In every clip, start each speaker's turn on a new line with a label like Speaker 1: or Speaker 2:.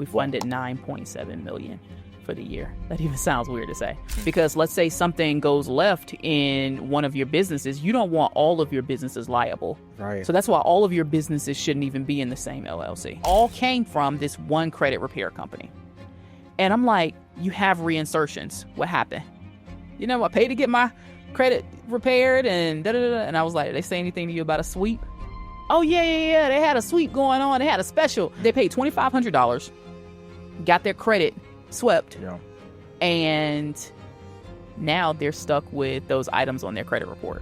Speaker 1: We funded $9.7 million for the year. That even sounds weird to say. Because let's say something goes left in one of your businesses, you don't want all of your businesses liable.
Speaker 2: Right.
Speaker 1: So that's why all of your businesses shouldn't even be in the same LLC. All came from this one credit repair company. And I'm like, you have reinsertions. What happened? You know, I paid to get my credit repaired and da-da-da-da. And I was like, did they say anything to you about a sweep? Oh, yeah. They had a sweep going on. They had a special. They paid $2,500, got their credit swept, and now they're stuck with those items on their credit report.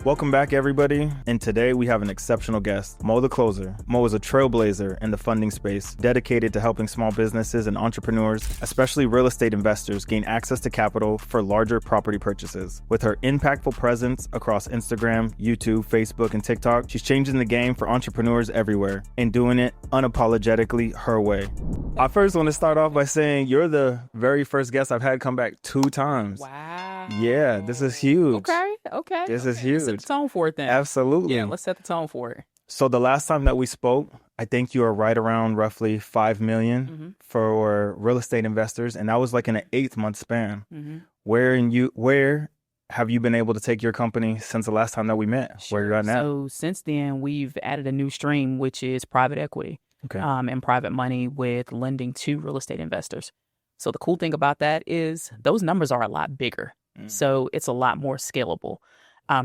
Speaker 2: Welcome back, everybody. And today we have an exceptional guest, Mo the Closer. Mo is a trailblazer in the funding space, dedicated to helping small businesses and entrepreneurs, especially real estate investors, gain access to capital for larger property purchases. With her impactful presence across Instagram, YouTube, Facebook, and TikTok, she's changing the game for entrepreneurs everywhere and doing it unapologetically her way. I first want to start off by saying you're the very first guest I've had come back 2 times.
Speaker 1: Wow.
Speaker 2: Yeah, this is huge.
Speaker 1: Okay.
Speaker 2: This is huge.
Speaker 1: Let's set the tone for it then.
Speaker 2: Absolutely.
Speaker 1: Yeah, let's set the tone for it.
Speaker 2: So the last time that we spoke, I think you were right around roughly 5 million for real estate investors. And that was like in an 8-month span. Where have you been able to take your company since the last time that we met?
Speaker 1: Sure.
Speaker 2: Where you're at now?
Speaker 1: So since then, we've added a new stream, which is private equity and private money with lending to real estate investors. So the cool thing about that is those numbers are a lot bigger. So it's a lot more scalable.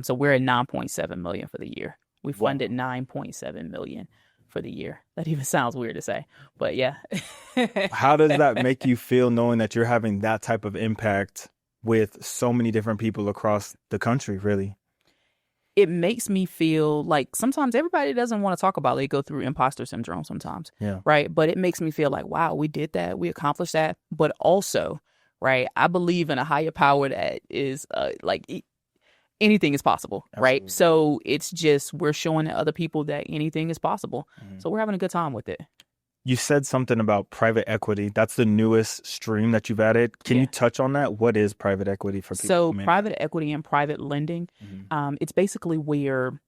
Speaker 1: So we're at 9.7 million for the year. We funded 9.7 million for the year. That even sounds weird to say, but yeah.
Speaker 2: How does that make you feel knowing that you're having that type of impact with so many different people across the country, really?
Speaker 1: It makes me feel like sometimes everybody doesn't want to talk about it. They go through imposter syndrome sometimes, right? But it makes me feel like, wow, we did that. We accomplished that. But also, right, I believe in a higher power that is anything is possible, right? So it's just we're showing other people that anything is possible. So we're having a good time with it.
Speaker 2: You said something about private equity. That's the newest stream that you've added. Can you touch on that? What is private equity for people?
Speaker 1: So private equity and private lending, it's basically where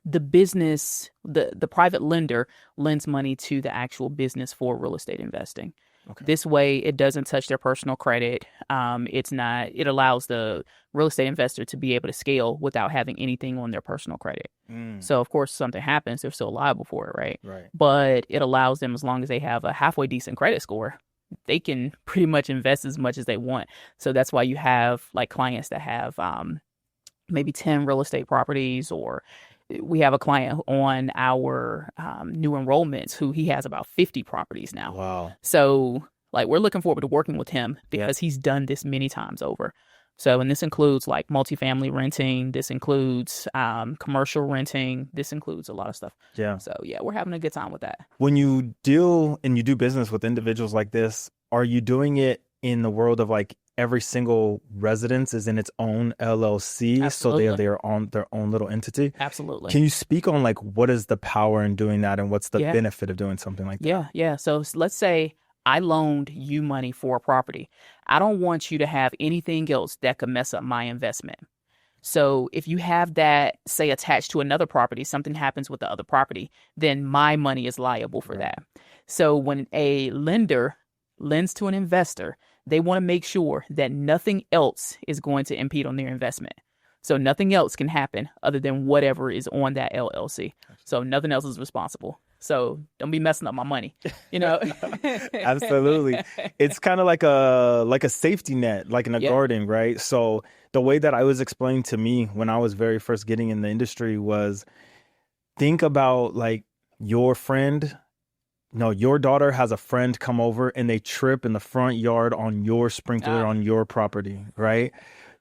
Speaker 1: the business, the private lender lends money to the actual business for real estate investing. This way, it doesn't touch their personal credit. It allows the real estate investor to be able to scale without having anything on their personal credit. So, of course, something happens, they're still liable for it, right? But it allows them, as long as they have a halfway decent credit score, they can pretty much invest as much as they want. So that's why you have like clients that have maybe 10 real estate properties, or we have a client on our new enrollments who he has about 50 properties now.
Speaker 2: Wow.
Speaker 1: So like we're looking forward to working with him because he's done this many times over. So, and this includes like multifamily renting. This includes commercial renting. This includes a lot of stuff.
Speaker 2: Yeah.
Speaker 1: So yeah, we're having a good time with that.
Speaker 2: When you deal and you do business with individuals like this, are you doing it in the world of like every single residence is in its own LLC?
Speaker 1: Absolutely.
Speaker 2: So they are on their own little entity?
Speaker 1: Absolutely.
Speaker 2: Can you speak on like what is the power in doing that and what's the benefit of doing something like that?
Speaker 1: Yeah. So let's say I loaned you money for a property. I don't want you to have anything else that could mess up my investment. So if you have that, say, attached to another property, something happens with the other property, then my money is liable for that. So when a lender lends to an investor, they want to make sure that nothing else is going to impede on their investment. So nothing else can happen other than whatever is on that LLC. So nothing else is responsible. So don't be messing up my money, you know?
Speaker 2: Absolutely. It's kind of like a safety net, like in a garden, right? So the way that I was explained to me when I was very first getting in the industry was think about like your daughter has a friend come over and they trip in the front yard on your sprinkler on your property, right?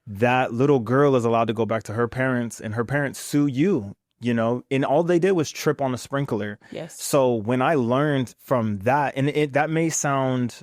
Speaker 2: That little girl is allowed to go back to her parents and her parents sue you. You know, and all they did was trip on a sprinkler.
Speaker 1: Yes.
Speaker 2: So when I learned from that, and that may sound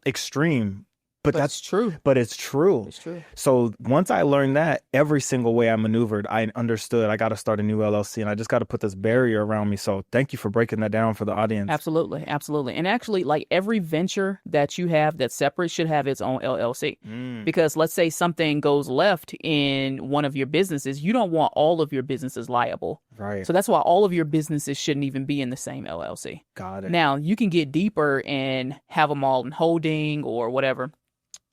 Speaker 2: extreme, But
Speaker 1: that's true.
Speaker 2: But it's true.
Speaker 1: It's true.
Speaker 2: So once I learned that, every single way I maneuvered, I understood I got to start a new LLC, and I just got to put this barrier around me. So thank you for breaking that down for the audience.
Speaker 1: Absolutely. Absolutely. And actually, like every venture that you have that's separate should have its own LLC. Because let's say something goes left in one of your businesses, you don't want all of your businesses liable.
Speaker 2: Right.
Speaker 1: So that's why all of your businesses shouldn't even be in the same LLC.
Speaker 2: Got it.
Speaker 1: Now, you can get deeper and have them all in holding or whatever.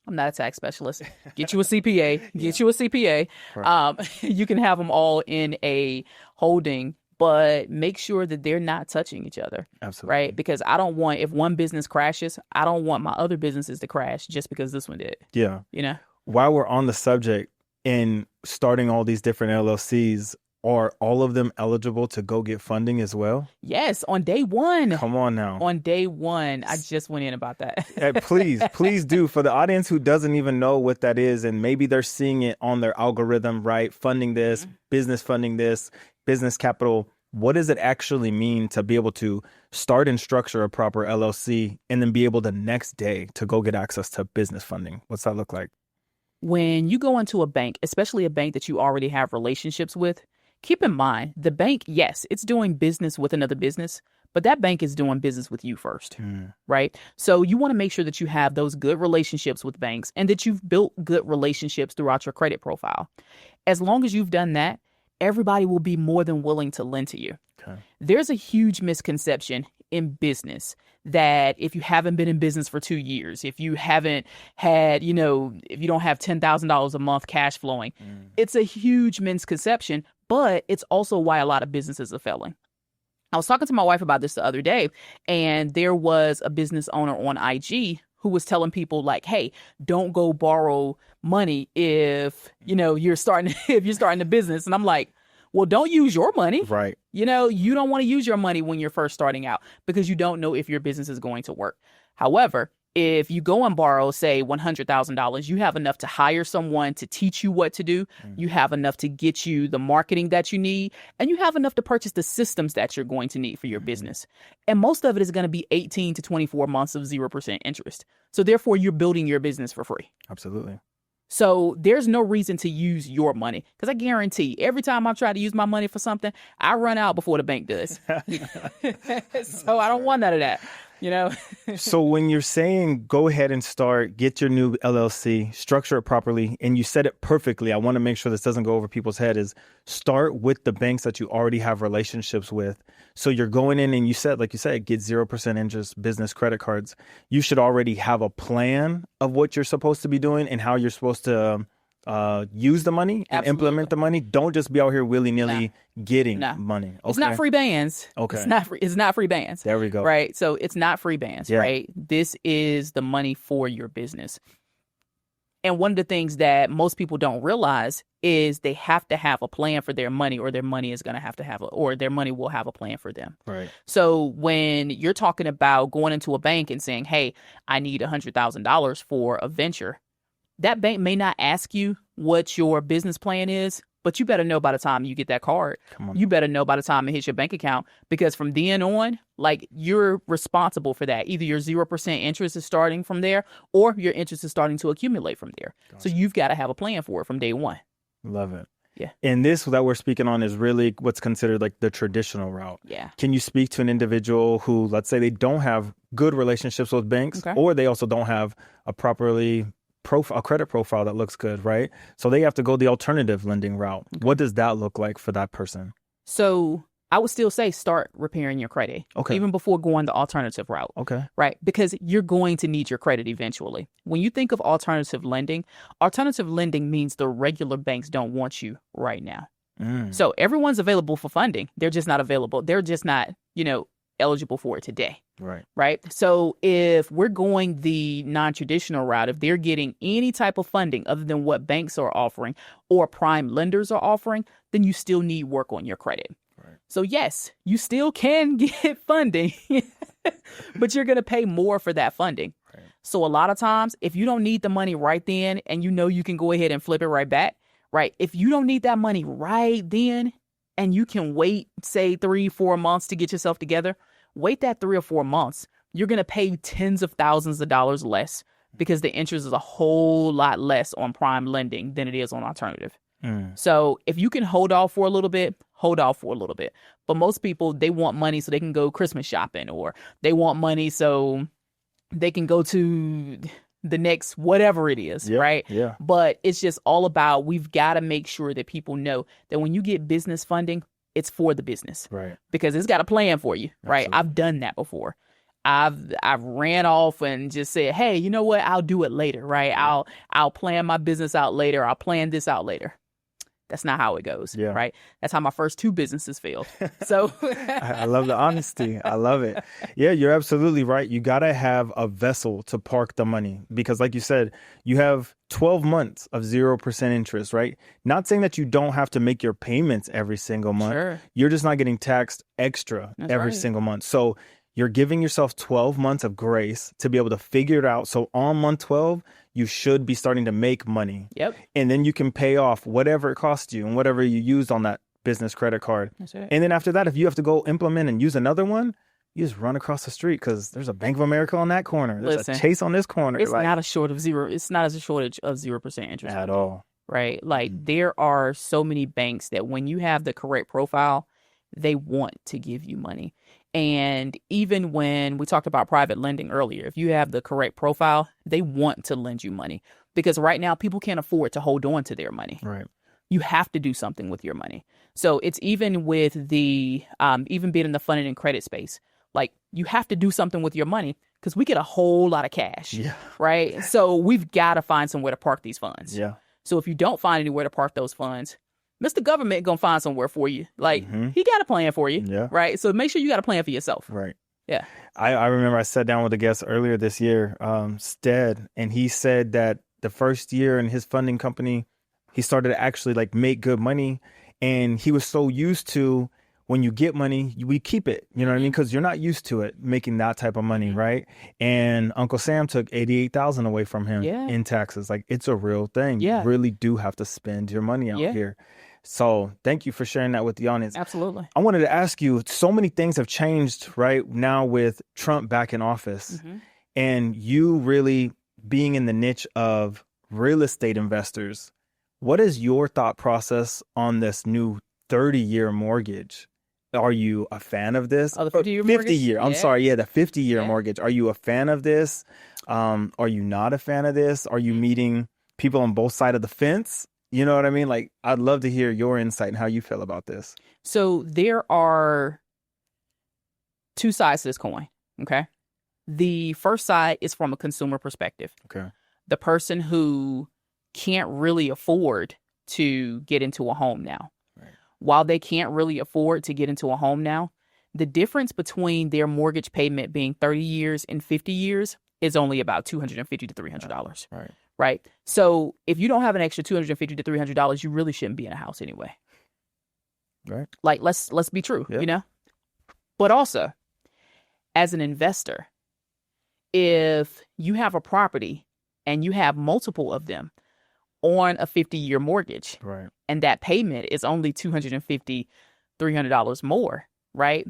Speaker 1: I'm not a tax specialist. Get you a CPA. Get you a CPA. Right. You can have them all in a holding, but make sure that they're not touching each other.
Speaker 2: Absolutely.
Speaker 1: Right? Because I don't want, if one business crashes, I don't want my other businesses to crash just because this one did.
Speaker 2: Yeah.
Speaker 1: You know?
Speaker 2: While we're on the subject, in starting all these different LLCs, are all of them eligible to go get funding as well?
Speaker 1: Yes, on day one.
Speaker 2: Come on now.
Speaker 1: On day one. I just went in about that.
Speaker 2: Please do. For the audience who doesn't even know what that is, and maybe they're seeing it on their algorithm, right? Funding this, business funding this, business capital. What does it actually mean to be able to start and structure a proper LLC and then be able the next day to go get access to business funding? What's that look like?
Speaker 1: When you go into a bank, especially a bank that you already have relationships with, keep in mind, the bank, yes, it's doing business with another business, but that bank is doing business with you first, right? So you want to make sure that you have those good relationships with banks and that you've built good relationships throughout your credit profile. As long as you've done that, everybody will be more than willing to lend to you. Okay. There's a huge misconception in business that if you haven't been in business for 2 years, if you haven't had, if you don't have $10,000 a month cash flowing, it's a huge misconception, but it's also why a lot of businesses are failing. I was talking to my wife about this the other day, and there was a business owner on IG who was telling people like, hey, don't go borrow money if, you're starting a business. And I'm like, well, don't use your money.
Speaker 2: Right.
Speaker 1: You don't want to use your money when you're first starting out because you don't know if your business is going to work. However, if you go and borrow, say, $100,000, you have enough to hire someone to teach you what to do. You have enough to get you the marketing that you need, and you have enough to purchase the systems that you're going to need for your business. And most of it is going to be 18 to 24 months of 0% interest. So therefore, you're building your business for free.
Speaker 2: Absolutely.
Speaker 1: So there's no reason to use your money because I guarantee every time I try to use my money for something, I run out before the bank does. So I don't want none of that.
Speaker 2: So when you're saying go ahead and get your new LLC, structure it properly, and you said it perfectly, I want to make sure this doesn't go over people's head, is start with the banks that you already have relationships with. So you're going in and like you said, get 0% interest business credit cards. You should already have a plan of what you're supposed to be doing and how you're supposed to use the money and implement the money. Don't just be out here willy-nilly getting money. Okay.
Speaker 1: It's not free bands.
Speaker 2: Okay.
Speaker 1: It's not free bands.
Speaker 2: There we go.
Speaker 1: Right. So it's not free bands, right? This is the money for your business. And one of the things that most people don't realize is they have to have a plan for their money, or their money is going to have or their money will have a plan for them.
Speaker 2: Right.
Speaker 1: So when you're talking about going into a bank and saying, hey, I need $100,000 for a venture, that bank may not ask you what your business plan is, but you better know by the time you get that card. You better know by the time it hits your bank account, because from then on, you're responsible for that. Either your 0% interest is starting from there, or your interest is starting to accumulate from there. Gotcha. So you've got to have a plan for it from day one.
Speaker 2: Love it.
Speaker 1: Yeah.
Speaker 2: And this that we're speaking on is really what's considered like the traditional route.
Speaker 1: Yeah.
Speaker 2: Can you speak to an individual who, let's say, they don't have good relationships with banks, or they also don't have a credit profile that looks good, right? So they have to go the alternative lending route. Okay. What does that look like for that person?
Speaker 1: So I would still say start repairing your credit, even before going the alternative route.
Speaker 2: Okay.
Speaker 1: Right? Because you're going to need your credit eventually. When you think of alternative lending means the regular banks don't want you right now. So everyone's available for funding. They're just not available. They're just not, eligible for it today. Right. So if we're going the non-traditional route, if they're getting any type of funding other than what banks are offering or prime lenders are offering, then you still need work on your credit. So yes, you still can get funding, but you're going to pay more for that funding. So a lot of times, if you don't need the money right then and you can go ahead and flip it right back, right? If you don't need that money right then and you can wait, say 3-4 months to get yourself together, wait that 3 or 4 months. You're going to pay tens of thousands of dollars less because the interest is a whole lot less on prime lending than it is on alternative. So if you can hold off for a little bit, hold off for a little bit. But most people, they want money so they can go Christmas shopping, or they want money so they can go to the next whatever it is, right?
Speaker 2: Yeah.
Speaker 1: But it's just all about, we've got to make sure that people know that when you get business funding, it's for the business.
Speaker 2: Right.
Speaker 1: Because it's got a plan for you, right?
Speaker 2: Absolutely.
Speaker 1: I've done that before. I've ran off and just said, hey, you know what? I'll do it later, right?
Speaker 2: Yeah.
Speaker 1: I'll plan my business out later. I'll plan this out later. That's not how it goes, right? That's how my first 2 businesses failed. So
Speaker 2: I love the honesty. I love it. Yeah, you're absolutely right. You got to have a vessel to park the money because, like you said, you have 12 months of 0% interest, right? Not saying that you don't have to make your payments every single month.
Speaker 1: Sure.
Speaker 2: You're just not getting taxed extra every single month. So you're giving yourself 12 months of grace to be able to figure it out. So on month 12, you should be starting to make money.
Speaker 1: Yep.
Speaker 2: And then you can pay off whatever it cost you and whatever you used on that business credit card.
Speaker 1: That's right.
Speaker 2: And then after that, if you have to go implement and use another one, you just run across the street because there's a Bank of America on that corner. There's a Chase on this corner.
Speaker 1: It's not a shortage of 0% interest
Speaker 2: at all.
Speaker 1: Right? Like there are so many banks that when you have the correct profile, they want to give you money. And even when we talked about private lending earlier, if you have the correct profile, they want to lend you money because right now people can't afford to hold on to their money.
Speaker 2: Right.
Speaker 1: You have to do something with your money. So it's even with the, even being in the funding and credit space, like you have to do something with your money because we get a whole lot of cash.
Speaker 2: Yeah.
Speaker 1: Right. So we've got to find somewhere to park these funds.
Speaker 2: Yeah.
Speaker 1: So if you don't find anywhere to park those funds, Mr. Government gonna find somewhere for you. Like he got a plan for you.
Speaker 2: Yeah.
Speaker 1: Right. So make sure you got a plan for yourself.
Speaker 2: Right.
Speaker 1: Yeah.
Speaker 2: I remember I sat down with a guest earlier this year, Stead, and he said that the first year in his funding company, he started to actually like make good money. And he was so used to when you get money, we keep it. You know what I mean? Because you're not used to it making that type of money, right? And Uncle Sam took $88,000 away from him in taxes. Like it's a real thing.
Speaker 1: Yeah.
Speaker 2: You really do have to spend your money out here. So thank you for sharing that with the audience.
Speaker 1: Absolutely.
Speaker 2: I wanted to ask you, so many things have changed right now with Trump back in office and you really being in the niche of real estate investors. What is your thought process on this new 30-year mortgage? Are you a fan of this?
Speaker 1: Oh, the 50-year mortgage?
Speaker 2: 50-year. I'm sorry. Yeah, the 50-year mortgage. Are you a fan of this? Are you not a fan of this? Are you meeting people on both sides of the fence? You know what I mean? Like, I'd love to hear your insight and how you feel about this.
Speaker 1: So there are 2 sides to this coin. Okay. The first side is from a consumer perspective.
Speaker 2: Okay.
Speaker 1: The person who can't really afford to get into a home now.
Speaker 2: Right.
Speaker 1: While they can't really afford to get into a home now, the difference between their mortgage payment being 30 years and 50 years is only about $250 to $300.
Speaker 2: Right.
Speaker 1: Right. So if you don't have an extra $250 to $300, you really shouldn't be in a house anyway.
Speaker 2: Right.
Speaker 1: Like, let's be true, you know? But also, as an investor, if you have a property and you have multiple of them on a 50-year mortgage,
Speaker 2: right,
Speaker 1: and that payment is only $250, $300 more, right?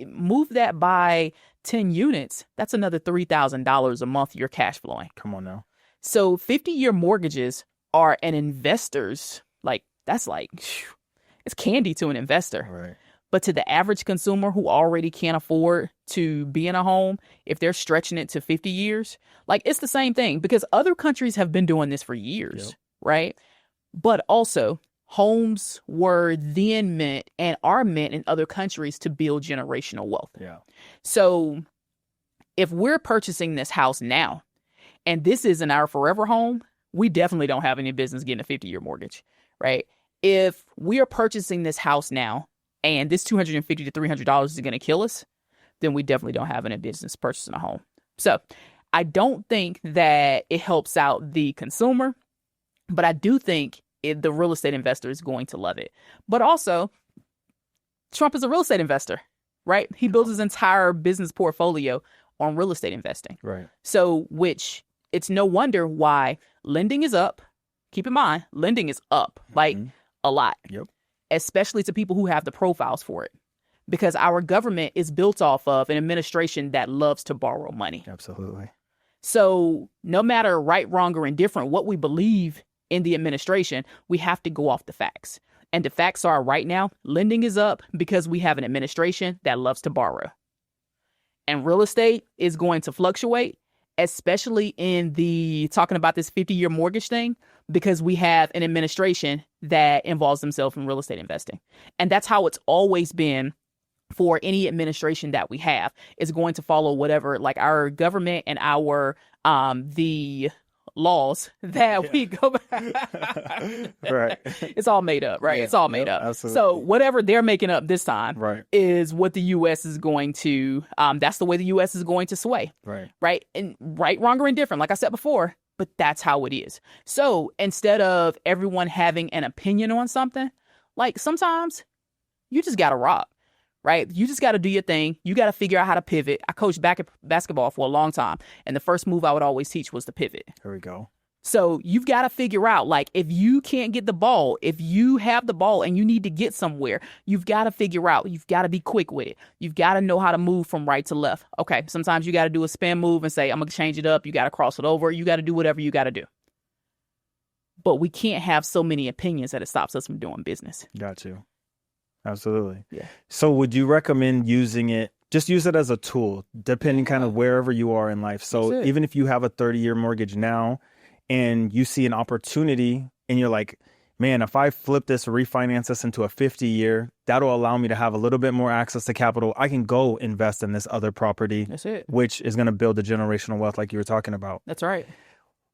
Speaker 1: Move that by 10 units. That's another $3,000 a month you're cash flowing.
Speaker 2: Come on now.
Speaker 1: So 50-year mortgages are an investor's, it's candy to an investor.
Speaker 2: Right.
Speaker 1: But to the average consumer who already can't afford to be in a home, if they're stretching it to 50 years, like it's the same thing because other countries have been doing this for years, right? But also, homes were then meant and are meant in other countries to build generational wealth.
Speaker 2: Yeah.
Speaker 1: So if we're purchasing this house now, and this isn't our forever home, we definitely don't have any business getting a 50-year mortgage, right? If we are purchasing this house now and this $250 to $300 is going to kill us, then we definitely don't have any business purchasing a home. So I don't think that it helps out the consumer, but I do think the real estate investor is going to love it. But also, Trump is a real estate investor, right? He builds his entire business portfolio on real estate investing.
Speaker 2: Right.
Speaker 1: So, which it's no wonder why lending is up. Keep in mind, lending is up like a lot.
Speaker 2: Yep.
Speaker 1: Especially to people who have the profiles for it. Because our government is built off of an administration that loves to borrow money.
Speaker 2: Absolutely.
Speaker 1: So no matter right, wrong, or indifferent, what we believe in the administration, we have to go off the facts. And the facts are right now, lending is up because we have an administration that loves to borrow. And real estate is going to fluctuate, especially in the talking about this 50-year mortgage thing, because we have an administration that involves themselves in real estate investing. And that's how it's always been for any administration that we have. Is going to follow whatever, like our government and our the laws that we go by.
Speaker 2: Right.
Speaker 1: It's all made up, right? It's all made up.
Speaker 2: Absolutely.
Speaker 1: So whatever they're making up this time
Speaker 2: Right.
Speaker 1: is what the U.S. is going to, that's the way the U.S. is going to sway.
Speaker 2: Right.
Speaker 1: Right. And right, wrong, or indifferent, like I said before, but that's how it is. So instead of everyone having an opinion on something, like sometimes you just got to rock. Right? You just got to do your thing. You got to figure out how to pivot. I coached basketball for a long time. And the first move I would always teach was to pivot.
Speaker 2: Here we go.
Speaker 1: So you've got to figure out, like, if you can't get the ball, if you have the ball and you need to get somewhere, you've got to figure out, you've got to be quick with it. You've got to know how to move from right to left. Okay, sometimes you got to do a spin move and say, I'm going to change it up. You got to cross it over. You got to do whatever you got to do. But we can't have so many opinions that it stops us from doing business.
Speaker 2: Got you. Absolutely.
Speaker 1: Yeah.
Speaker 2: So would you recommend using it, just use it as a tool, depending kind of wherever you are in life? So even if you have a 30-year mortgage now and you see an opportunity and you're like, man, if I flip this or refinance this into a 50-year, that'll allow me to have a little bit more access to capital. I can go invest in this other property,
Speaker 1: That's it.
Speaker 2: which is going to build the generational wealth like you were talking about.
Speaker 1: That's right.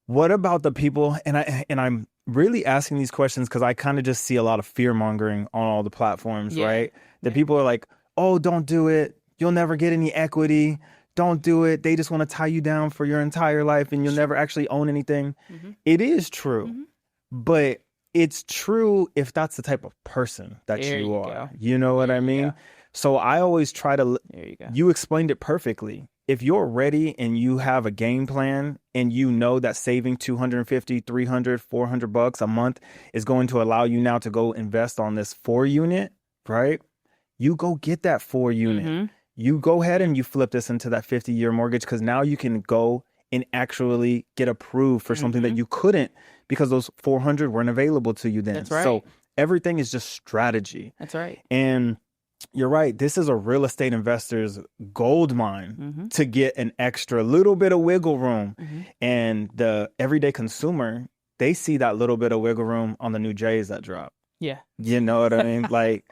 Speaker 2: What about the people, and I'm really asking these questions because I kind of just see a lot of fear mongering on all the platforms, right? The people are like, oh, don't do it. You'll never get any equity. Don't do it. They just want to tie you down for your entire life and you'll never actually own anything.
Speaker 1: Mm-hmm.
Speaker 2: It is true, but it's true if that's the type of person that you are.
Speaker 1: Go.
Speaker 2: You know what I mean? So I always try to,
Speaker 1: There you go.
Speaker 2: you explained it perfectly. If you're ready and you have a game plan and you know that saving $250, $300, $400 a month is going to allow you now to go invest on this 4-unit, right? You go get that 4-unit.
Speaker 1: Mm-hmm.
Speaker 2: You go ahead and you flip this into that 50-year mortgage because now you can go and actually get approved for something that you couldn't because those 400 weren't available to you then.
Speaker 1: That's right.
Speaker 2: So everything is just strategy.
Speaker 1: That's right.
Speaker 2: And you're right. This is a real estate investor's gold mine to get an extra little bit of wiggle room. And the everyday consumer, they see that little bit of wiggle room on the new J's that drop.
Speaker 1: Yeah.
Speaker 2: You know what I mean? Like,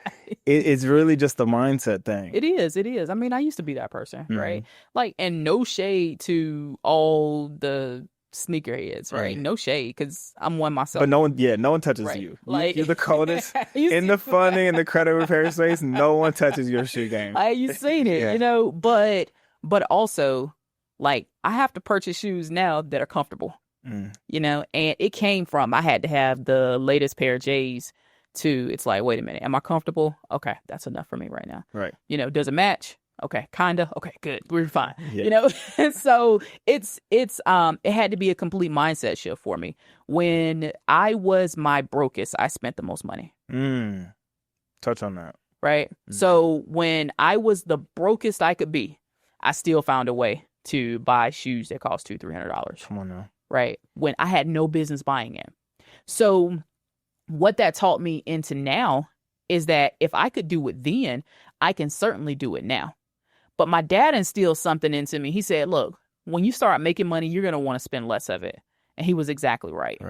Speaker 2: it's really just a mindset thing.
Speaker 1: It is. It is. I mean, I used to be that person, right? Like, and no shade to all the sneakerheads, right? No shade, because I'm one myself.
Speaker 2: But no one touches you.
Speaker 1: Like,
Speaker 2: You're the coldest in the funding and the credit repair space. No one touches your shoe game.
Speaker 1: You've seen it, you know. But also, like, I have to purchase shoes now that are comfortable, you know. And it came from I had to have the latest pair of J's. It's like, wait a minute, am I comfortable? Okay, that's enough for me right now.
Speaker 2: Right.
Speaker 1: You know, does it match? Okay, kinda. Okay, good. We're fine. You know, so it had to be a complete mindset shift for me. When I was my brokest, I spent the most money.
Speaker 2: Touch on that.
Speaker 1: Right. So when I was the brokest I could be, I still found a way to buy shoes that cost $200-$300.
Speaker 2: Come on now.
Speaker 1: Right. When I had no business buying it. So what that taught me into now is that if I could do it then, I can certainly do it now. But my dad instilled something into me. He said, look, when you start making money, you're going to want to spend less of it. And he was exactly right.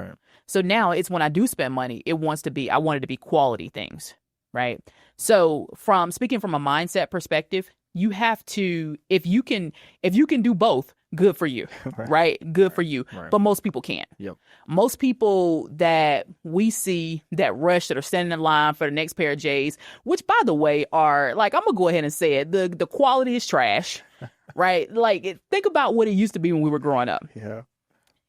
Speaker 1: So now it's when I do spend money, I want it to be quality things. Right. So speaking from a mindset perspective, you have to, if you can do both, good for you, right? Good for you. But most people can't. Most people that we see that rush, that are standing in line for the next pair of J's, which by the way are like, I'm gonna go ahead and say it, the quality is trash, right? Like, think about what it used to be when we were growing up.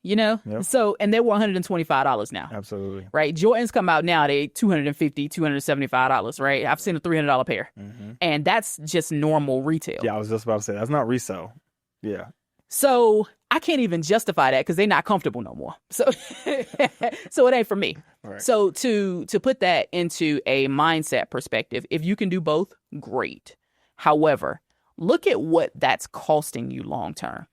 Speaker 1: You know? So, and they were $125 now.
Speaker 2: Absolutely.
Speaker 1: Right? Jordans come out now, they $250, $275, right? I've seen a $300 pair. And that's just normal retail.
Speaker 2: Yeah, I was just about to say, that's not resale. Yeah.
Speaker 1: So I can't even justify that because they're not comfortable no more. So so it ain't for me. So to put that into a mindset perspective, if you can do both, great. However, look at what that's costing you long term.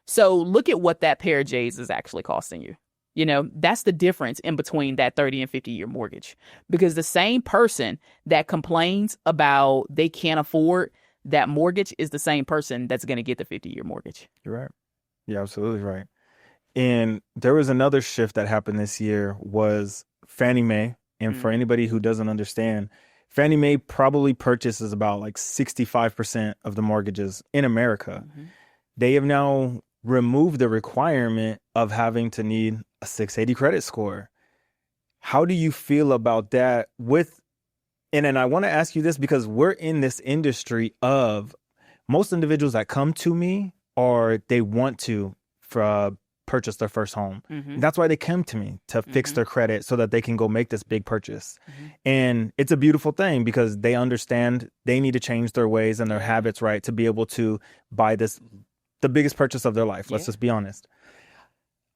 Speaker 1: So look at what that pair of J's is actually costing you. You know, that's the difference in between that 30 and 50-year mortgage. Because the same person that complains about they can't afford that mortgage is the same person that's going to get the 50-year mortgage.
Speaker 2: You're right. You're absolutely right. And there was another shift that happened this year was Fannie Mae. And for anybody who doesn't understand, Fannie Mae probably purchases about like 65% of the mortgages in America. They have now removed the requirement of having to need a 680 credit score. How do you feel about that? And I want to ask you this because we're in this industry of most individuals that come to me or they want to purchase their first home. That's why they come to me, to fix their credit so that they can go make this big purchase. And it's a beautiful thing because they understand they need to change their ways and their habits, right, to be able to buy the biggest purchase of their life. Let's just be honest.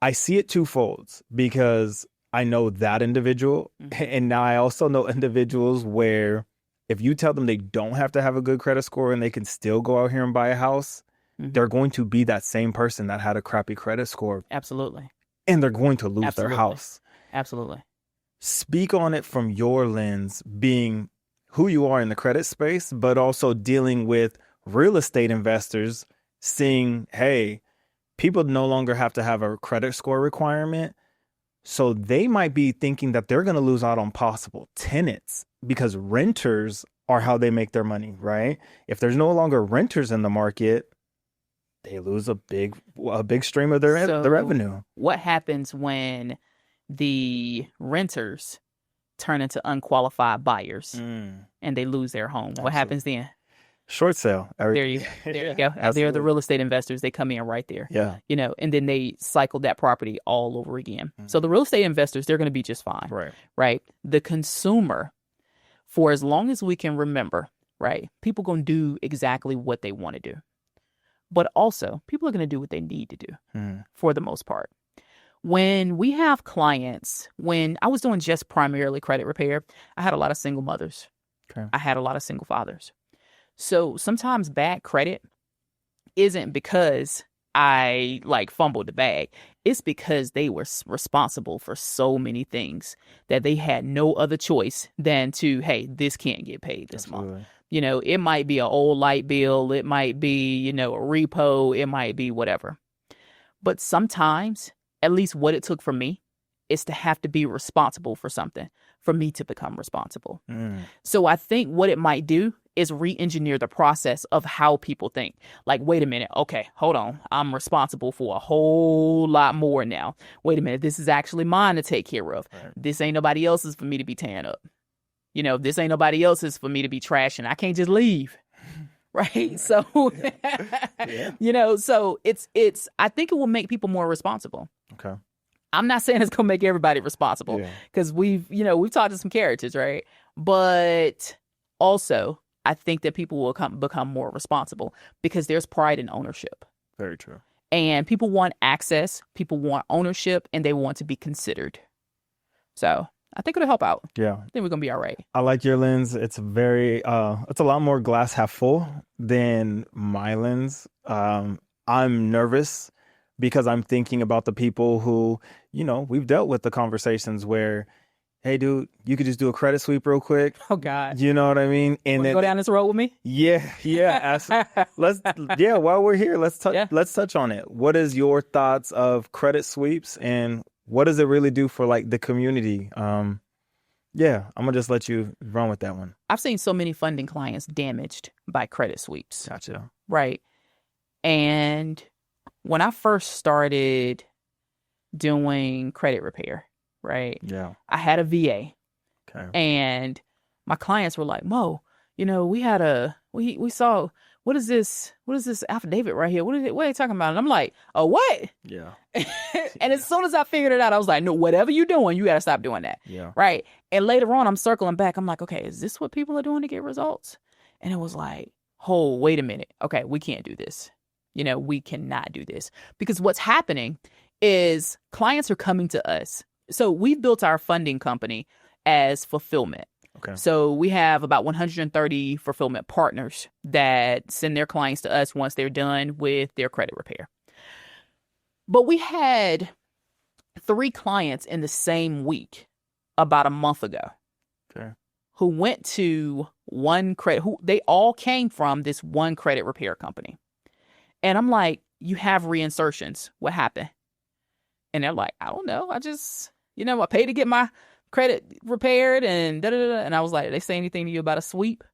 Speaker 2: I see it twofold because I know that individual. And now I also know individuals where if you tell them they don't have to have a good credit score and they can still go out here and buy a house, they're going to be that same person that had a crappy credit score.
Speaker 1: Absolutely.
Speaker 2: And they're going to lose their house.
Speaker 1: Absolutely.
Speaker 2: Speak on it from your lens, being who you are in the credit space, but also dealing with real estate investors, seeing, hey, people no longer have to have a credit score requirement. So they might be thinking that they're going to lose out on possible tenants because renters are how they make their money, right? If there's no longer renters in the market, they lose a big stream of their revenue.
Speaker 1: What happens when the renters turn into unqualified buyers and they lose their home? Absolutely. What happens then?
Speaker 2: Short sale.
Speaker 1: There you go. They're the real estate investors. They come in right there.
Speaker 2: Yeah.
Speaker 1: You know, and then they cycle that property all over again. So the real estate investors, they're going to be just fine.
Speaker 2: Right.
Speaker 1: Right. The consumer, for as long as we can remember, right, people going to do exactly what they want to do. But also, people are going to do what they need to do for the most part. When we have clients, when I was doing just primarily credit repair, I had a lot of single mothers. Okay. I had a lot of single fathers. So sometimes bad credit isn't because I fumbled the bag. It's because they were responsible for so many things that they had no other choice than to, hey, this can't get paid this month. You know, it might be an old light bill. It might be, you know, a repo. It might be whatever. But sometimes, at least what it took for me, is to have to be responsible for something for me to become responsible. So I think what it might do is re-engineer the process of how people think. Like, wait a minute. Okay, hold on. I'm responsible for a whole lot more now. Wait a minute. This is actually mine to take care of. Right. This ain't nobody else's for me to be tearing up. You know, this ain't nobody else's for me to be trashing. I can't just leave. Right. So, you know, so it's, I think it will make people more responsible.
Speaker 2: Okay.
Speaker 1: I'm not saying it's going to make everybody responsible because we've talked to some characters, right? But also, I think that people will become more responsible because there's pride in ownership.
Speaker 2: Very true.
Speaker 1: And people want access, people want ownership, and they want to be considered. So I think it'll help out. Yeah. I think we're going to be all right.
Speaker 2: I like your lens. It's it's a lot more glass half full than my lens. I'm nervous because I'm thinking about the people who, you know, we've dealt with the conversations where, hey, dude, you could just do a credit sweep real quick.
Speaker 1: Oh, God.
Speaker 2: You know what I mean?
Speaker 1: And then go down this road with me?
Speaker 2: Yeah. While we're here, let's touch on it. What is your thoughts of credit sweeps and what does it really do for like the community? I'm gonna just let you run with that one.
Speaker 1: I've seen so many funding clients damaged by credit sweeps.
Speaker 2: Gotcha.
Speaker 1: Right. And when I first started doing credit repair, right?
Speaker 2: Yeah.
Speaker 1: I had a VA.
Speaker 2: Okay.
Speaker 1: And my clients were like, Mo, you know, we saw, what is this affidavit right here? What are they talking about? And I'm like, oh, what?
Speaker 2: Yeah.
Speaker 1: And as soon as I figured it out, I was like, no, whatever you're doing, you got to stop doing that.
Speaker 2: Yeah.
Speaker 1: Right. And later on, I'm circling back. I'm like, okay, is this what people are doing to get results? And it was like, oh, wait a minute. Okay, we can't do this. You know, we cannot do this because what's happening is clients are coming to us. So we've built our funding company as fulfillment.
Speaker 2: Okay.
Speaker 1: So we have about 130 fulfillment partners that send their clients to us once they're done with their credit repair. But we had 3 clients in the same week about a month ago.
Speaker 2: Okay.
Speaker 1: Who went to one credit, they all came from this one credit repair company. And I'm like, you have reinsertions. What happened? And they're like, I don't know. I just, I paid to get my credit repaired and da-da-da. And I was like, did they say anything to you about a sweep?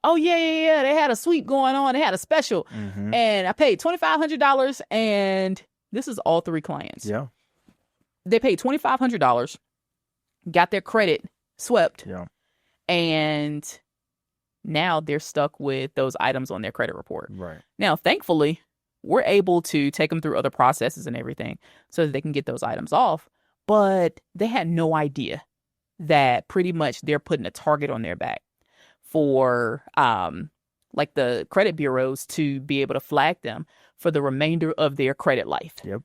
Speaker 1: Oh, yeah. They had a sweep going on. They had a special.
Speaker 2: Mm-hmm.
Speaker 1: And I paid $2,500. And this is all 3 clients.
Speaker 2: Yeah.
Speaker 1: They paid $2,500, got their credit swept.
Speaker 2: Yeah.
Speaker 1: And now they're stuck with those items on their credit report.
Speaker 2: Right.
Speaker 1: Now, thankfully, we're able to take them through other processes and everything so that they can get those items off. But they had no idea that pretty much they're putting a target on their back for like the credit bureaus to be able to flag them for the remainder of their credit life.
Speaker 2: Yep.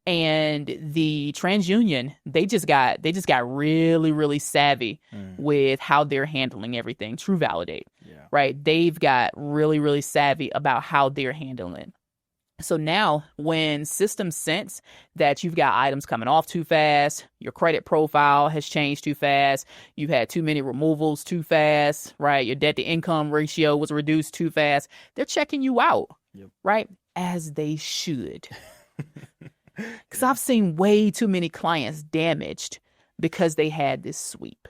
Speaker 1: And the TransUnion, they just got really, really savvy with how they're handling everything. TrueValidate, right? They've got really, really savvy about how they're handling it. So now when systems sense that you've got items coming off too fast, your credit profile has changed too fast, you've had too many removals too fast, right? Your debt to income ratio was reduced too fast. They're checking you out, right? As they should. Because I've seen way too many clients damaged because they had this sweep.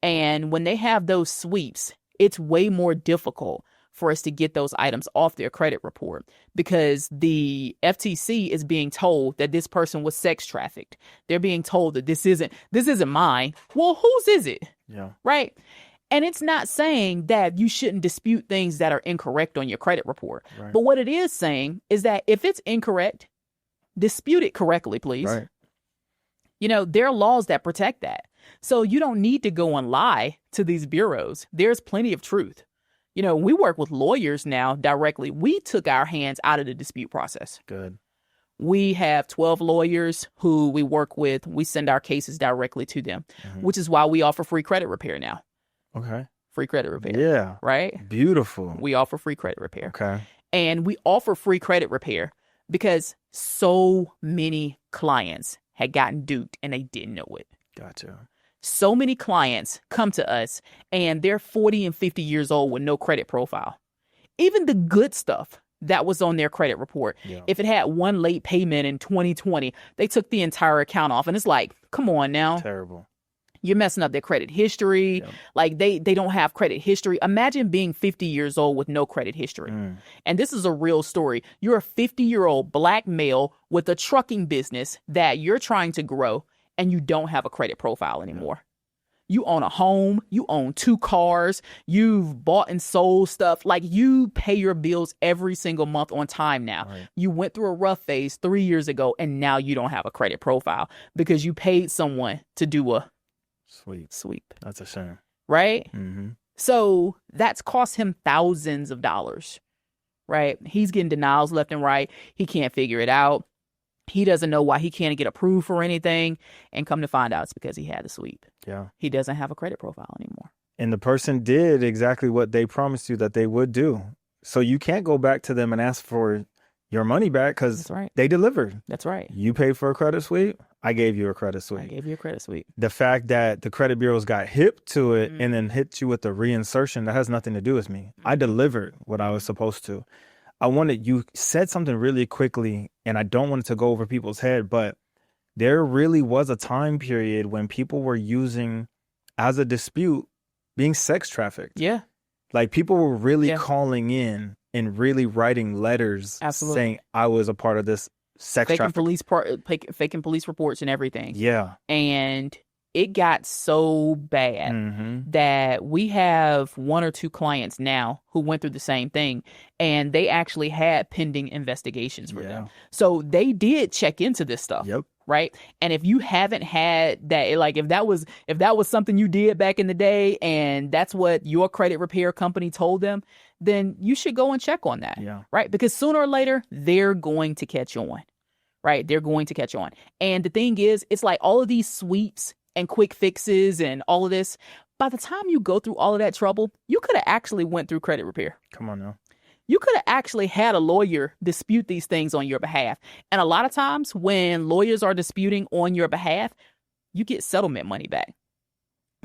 Speaker 1: And when they have those sweeps, it's way more difficult for us to get those items off their credit report because the FTC is being told that this person was sex trafficked. They're being told that this isn't mine. Well, whose is it?
Speaker 2: Yeah.
Speaker 1: Right? And it's not saying that you shouldn't dispute things that are incorrect on your credit report.
Speaker 2: Right.
Speaker 1: But what it is saying is that if it's incorrect, dispute it correctly, please.
Speaker 2: Right.
Speaker 1: There are laws that protect that. So you don't need to go and lie to these bureaus. There's plenty of truth. We work with lawyers now directly. We took our hands out of the dispute process.
Speaker 2: Good.
Speaker 1: We have 12 lawyers who we work with. We send our cases directly to them, which is why we offer free credit repair now.
Speaker 2: Okay.
Speaker 1: Free credit repair.
Speaker 2: Yeah.
Speaker 1: Right?
Speaker 2: Beautiful.
Speaker 1: We offer free credit repair.
Speaker 2: Okay.
Speaker 1: And we offer free credit repair because so many clients had gotten duped and they didn't know it.
Speaker 2: Gotcha.
Speaker 1: So many clients come to us and they're 40 and 50 years old with no credit profile. Even the good stuff that was on their credit report, if it had one late payment in 2020, they took the entire account off. And it's like, come on now.
Speaker 2: Terrible.
Speaker 1: You're messing up their credit history. Yep. Like they don't have credit history. Imagine being 50 years old with no credit history. And this is a real story. You're a 50-year-old black male with a trucking business that you're trying to grow and you don't have a credit profile anymore. You own a home, you own 2 cars, you've bought and sold stuff. Like you pay your bills every single month on time now. Right. You went through a rough phase 3 years ago and now you don't have a credit profile because you paid someone to do a sweep.
Speaker 2: That's a shame.
Speaker 1: Right?
Speaker 2: Mm-hmm.
Speaker 1: So that's cost him thousands of dollars, right? He's getting denials left and right. He can't figure it out. He doesn't know why he can't get approved for anything. And come to find out, it's because he had a sweep.
Speaker 2: Yeah.
Speaker 1: He doesn't have a credit profile anymore.
Speaker 2: And the person did exactly what they promised you that they would do. So you can't go back to them and ask for your money back because they delivered.
Speaker 1: That's right.
Speaker 2: You paid for a credit sweep. I gave you a credit sweep.
Speaker 1: I gave you a credit sweep.
Speaker 2: The fact that the credit bureaus got hip to it and then hit you with the reinsertion, that has nothing to do with me. I delivered what I was supposed to. You said something really quickly, and I don't want it to go over people's head, but there really was a time period when people were using as a dispute being sex trafficked.
Speaker 1: Yeah.
Speaker 2: Like people were really calling in and really writing letters saying I was a part of this sex trafficking.
Speaker 1: Faking police reports and everything.
Speaker 2: Yeah.
Speaker 1: And it got so bad that we have 1 or 2 clients now who went through the same thing, and they actually had pending investigations for them. So they did check into this stuff.
Speaker 2: Yep.
Speaker 1: Right. And if you haven't had that, like if that was something you did back in the day and that's what your credit repair company told them, then you should go and check on that.
Speaker 2: Yeah.
Speaker 1: Right. Because sooner or later, they're going to catch on. Right. They're going to catch on. And the thing is, it's like all of these sweeps and quick fixes and all of this. By the time you go through all of that trouble, you could have actually went through credit repair.
Speaker 2: Come on now.
Speaker 1: You could have actually had a lawyer dispute these things on your behalf. And a lot of times when lawyers are disputing on your behalf, you get settlement money back.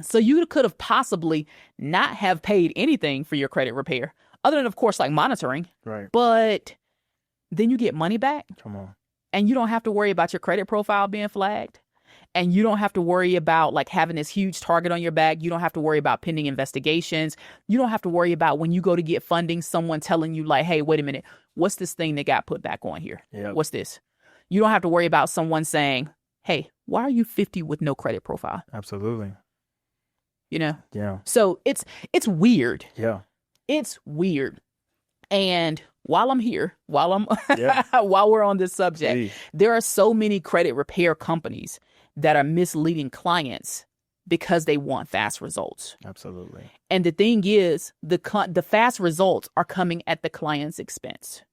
Speaker 1: So you could have possibly not have paid anything for your credit repair, other than, of course, like monitoring.
Speaker 2: Right.
Speaker 1: But then you get money back.
Speaker 2: Come on.
Speaker 1: And you don't have to worry about your credit profile being flagged. And you don't have to worry about like having this huge target on your back. You don't have to worry about pending investigations. You don't have to worry about when you go to get funding, someone telling you like, hey, wait a minute, what's this thing that got put back on here?
Speaker 2: Yep.
Speaker 1: What's this? You don't have to worry about someone saying, hey, why are you 50 with no credit profile?
Speaker 2: Absolutely.
Speaker 1: You know?
Speaker 2: Yeah.
Speaker 1: So it's weird.
Speaker 2: Yeah.
Speaker 1: It's weird. And while I'm here, while
Speaker 2: Yeah.
Speaker 1: while we're on this subject,
Speaker 2: Please.
Speaker 1: there are so many credit repair companies that are misleading clients because they want fast results.
Speaker 2: Absolutely.
Speaker 1: And the thing is, the fast results are coming at the client's expense.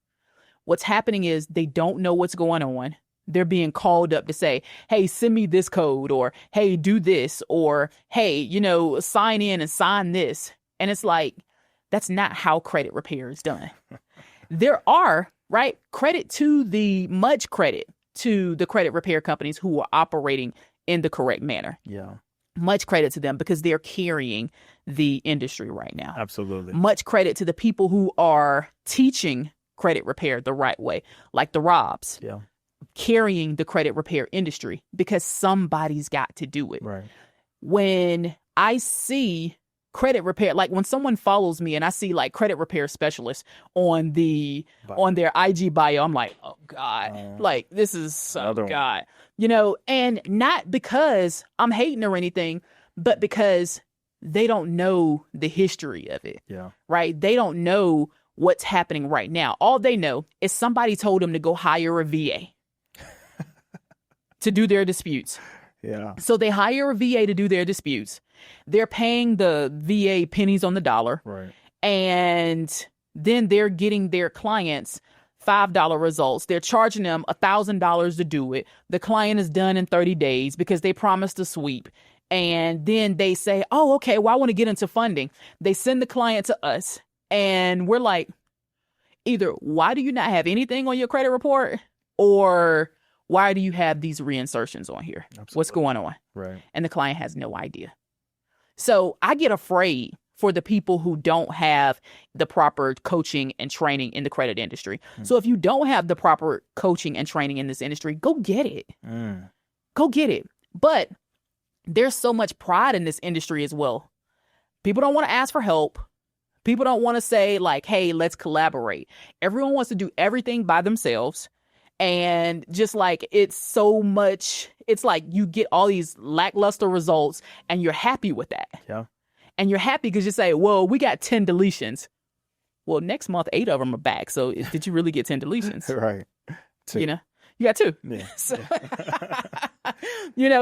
Speaker 1: What's happening is they don't know what's going on. They're being called up to say, hey, send me this code, or hey, do this, or hey, sign in and sign this. And it's like, that's not how credit repair is done. There are, right, much credit to the credit repair companies who are operating in the correct manner.
Speaker 2: Yeah.
Speaker 1: Much credit to them because they're carrying the industry right now.
Speaker 2: Absolutely.
Speaker 1: Much credit to the people who are teaching credit repair the right way, like the Robs.
Speaker 2: Yeah.
Speaker 1: Carrying the credit repair industry because somebody's got to do it.
Speaker 2: Right.
Speaker 1: When I see credit repair, like when someone follows me and I see like credit repair specialists on their IG bio, I'm like, oh God, like this is God, and not because I'm hating or anything, but because they don't know the history of it.
Speaker 2: Yeah.
Speaker 1: Right. They don't know what's happening right now. All they know is somebody told them to go hire a VA to do their disputes.
Speaker 2: Yeah.
Speaker 1: So they hire a VA to do their disputes. They're paying the VA pennies on the dollar.
Speaker 2: Right.
Speaker 1: And then they're getting their clients $5 results. They're charging them $1,000 to do it. The client is done in 30 days because they promised a sweep. And then they say, oh, okay, well, I want to get into funding. They send the client to us. And we're like, either why do you not have anything on your credit report, or why do you have these reinsertions on here?
Speaker 2: Absolutely.
Speaker 1: What's going on?
Speaker 2: Right.
Speaker 1: And the client has no idea. So I get afraid for the people who don't have the proper coaching and training in the credit industry. So if you don't have the proper coaching and training in this industry, go get it. Go get it. But there's so much pride in this industry as well. People don't want to ask for help. People don't want to say like, hey, let's collaborate. Everyone wants to do everything by themselves. And just like it's like you get all these lackluster results and you're happy with that. Yeah. And you're happy because you say, well, we got 10 deletions. Well, next month, 8 of them are back. So did you really get 10 deletions?
Speaker 2: Right. 2.
Speaker 1: You got 2.
Speaker 2: Yeah.
Speaker 1: So,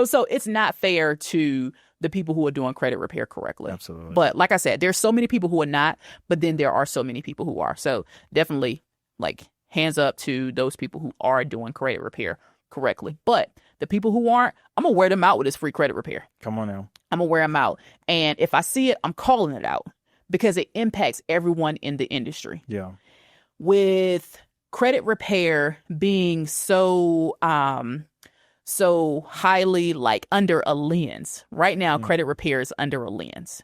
Speaker 1: so it's not fair to the people who are doing credit repair correctly.
Speaker 2: Absolutely.
Speaker 1: But like I said, there's so many people who are not, but then there are so many people who are. So definitely like hands up to those people who are doing credit repair correctly. But the people who aren't, I'm going to wear them out with this free credit repair.
Speaker 2: Come on now.
Speaker 1: I'm going to wear them out. And if I see it, I'm calling it out because it impacts everyone in the industry.
Speaker 2: Yeah.
Speaker 1: With credit repair being so highly like under a lens. Right now, credit repair is under a lens.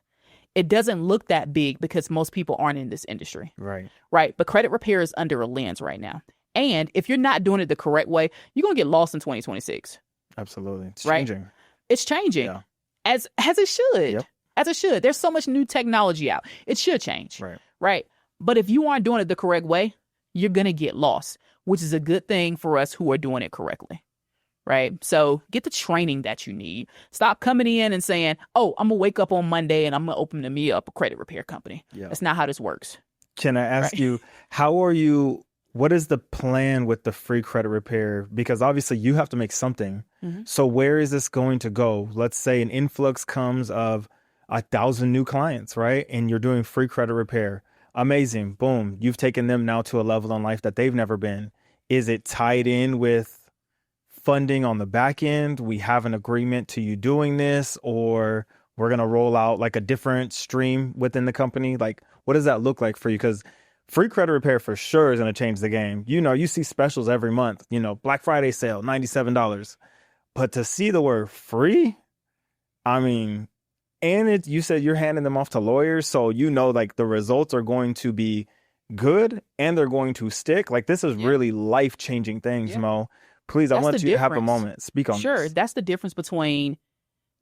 Speaker 1: It doesn't look that big because most people aren't in this industry.
Speaker 2: Right.
Speaker 1: Right. But credit repair is under a lens right now. And if you're not doing it the correct way, you're going to get lost in 2026.
Speaker 2: Absolutely. It's
Speaker 1: right?
Speaker 2: changing.
Speaker 1: It's changing.
Speaker 2: Yeah.
Speaker 1: As it should.
Speaker 2: Yep.
Speaker 1: As it should. There's so much new technology out. It should change.
Speaker 2: Right.
Speaker 1: Right. But if you aren't doing it the correct way, you're going to get lost, which is a good thing for us who are doing it correctly. Right. So get the training that you need. Stop coming in and saying, oh, I'm going to wake up on Monday and I'm going to open me up a credit repair company. Yeah. That's not how this works.
Speaker 2: Can I ask you, what is the plan with the free credit repair? Because obviously you have to make something. Mm-hmm. So where is this going to go? Let's say an influx comes of 1,000 new clients, right? And you're doing free credit repair. Amazing. Boom. You've taken them now to a level in life that they've never been. Is it tied in with funding on the back end? We have an agreement to you doing this, or we're going to roll out like a different stream within the company? Like, what does that look like for you? Because free credit repair for sure is going to change the game. You know, you see specials every month, you know, Black Friday sale, $97. But to see the word free, I mean, and you said you're handing them off to lawyers. So, you know, like the results are going to be good and they're going to stick. Like this is really life-changing things, Mo. Please, I want you to have a moment. Speak on this.
Speaker 1: Sure. That's the difference between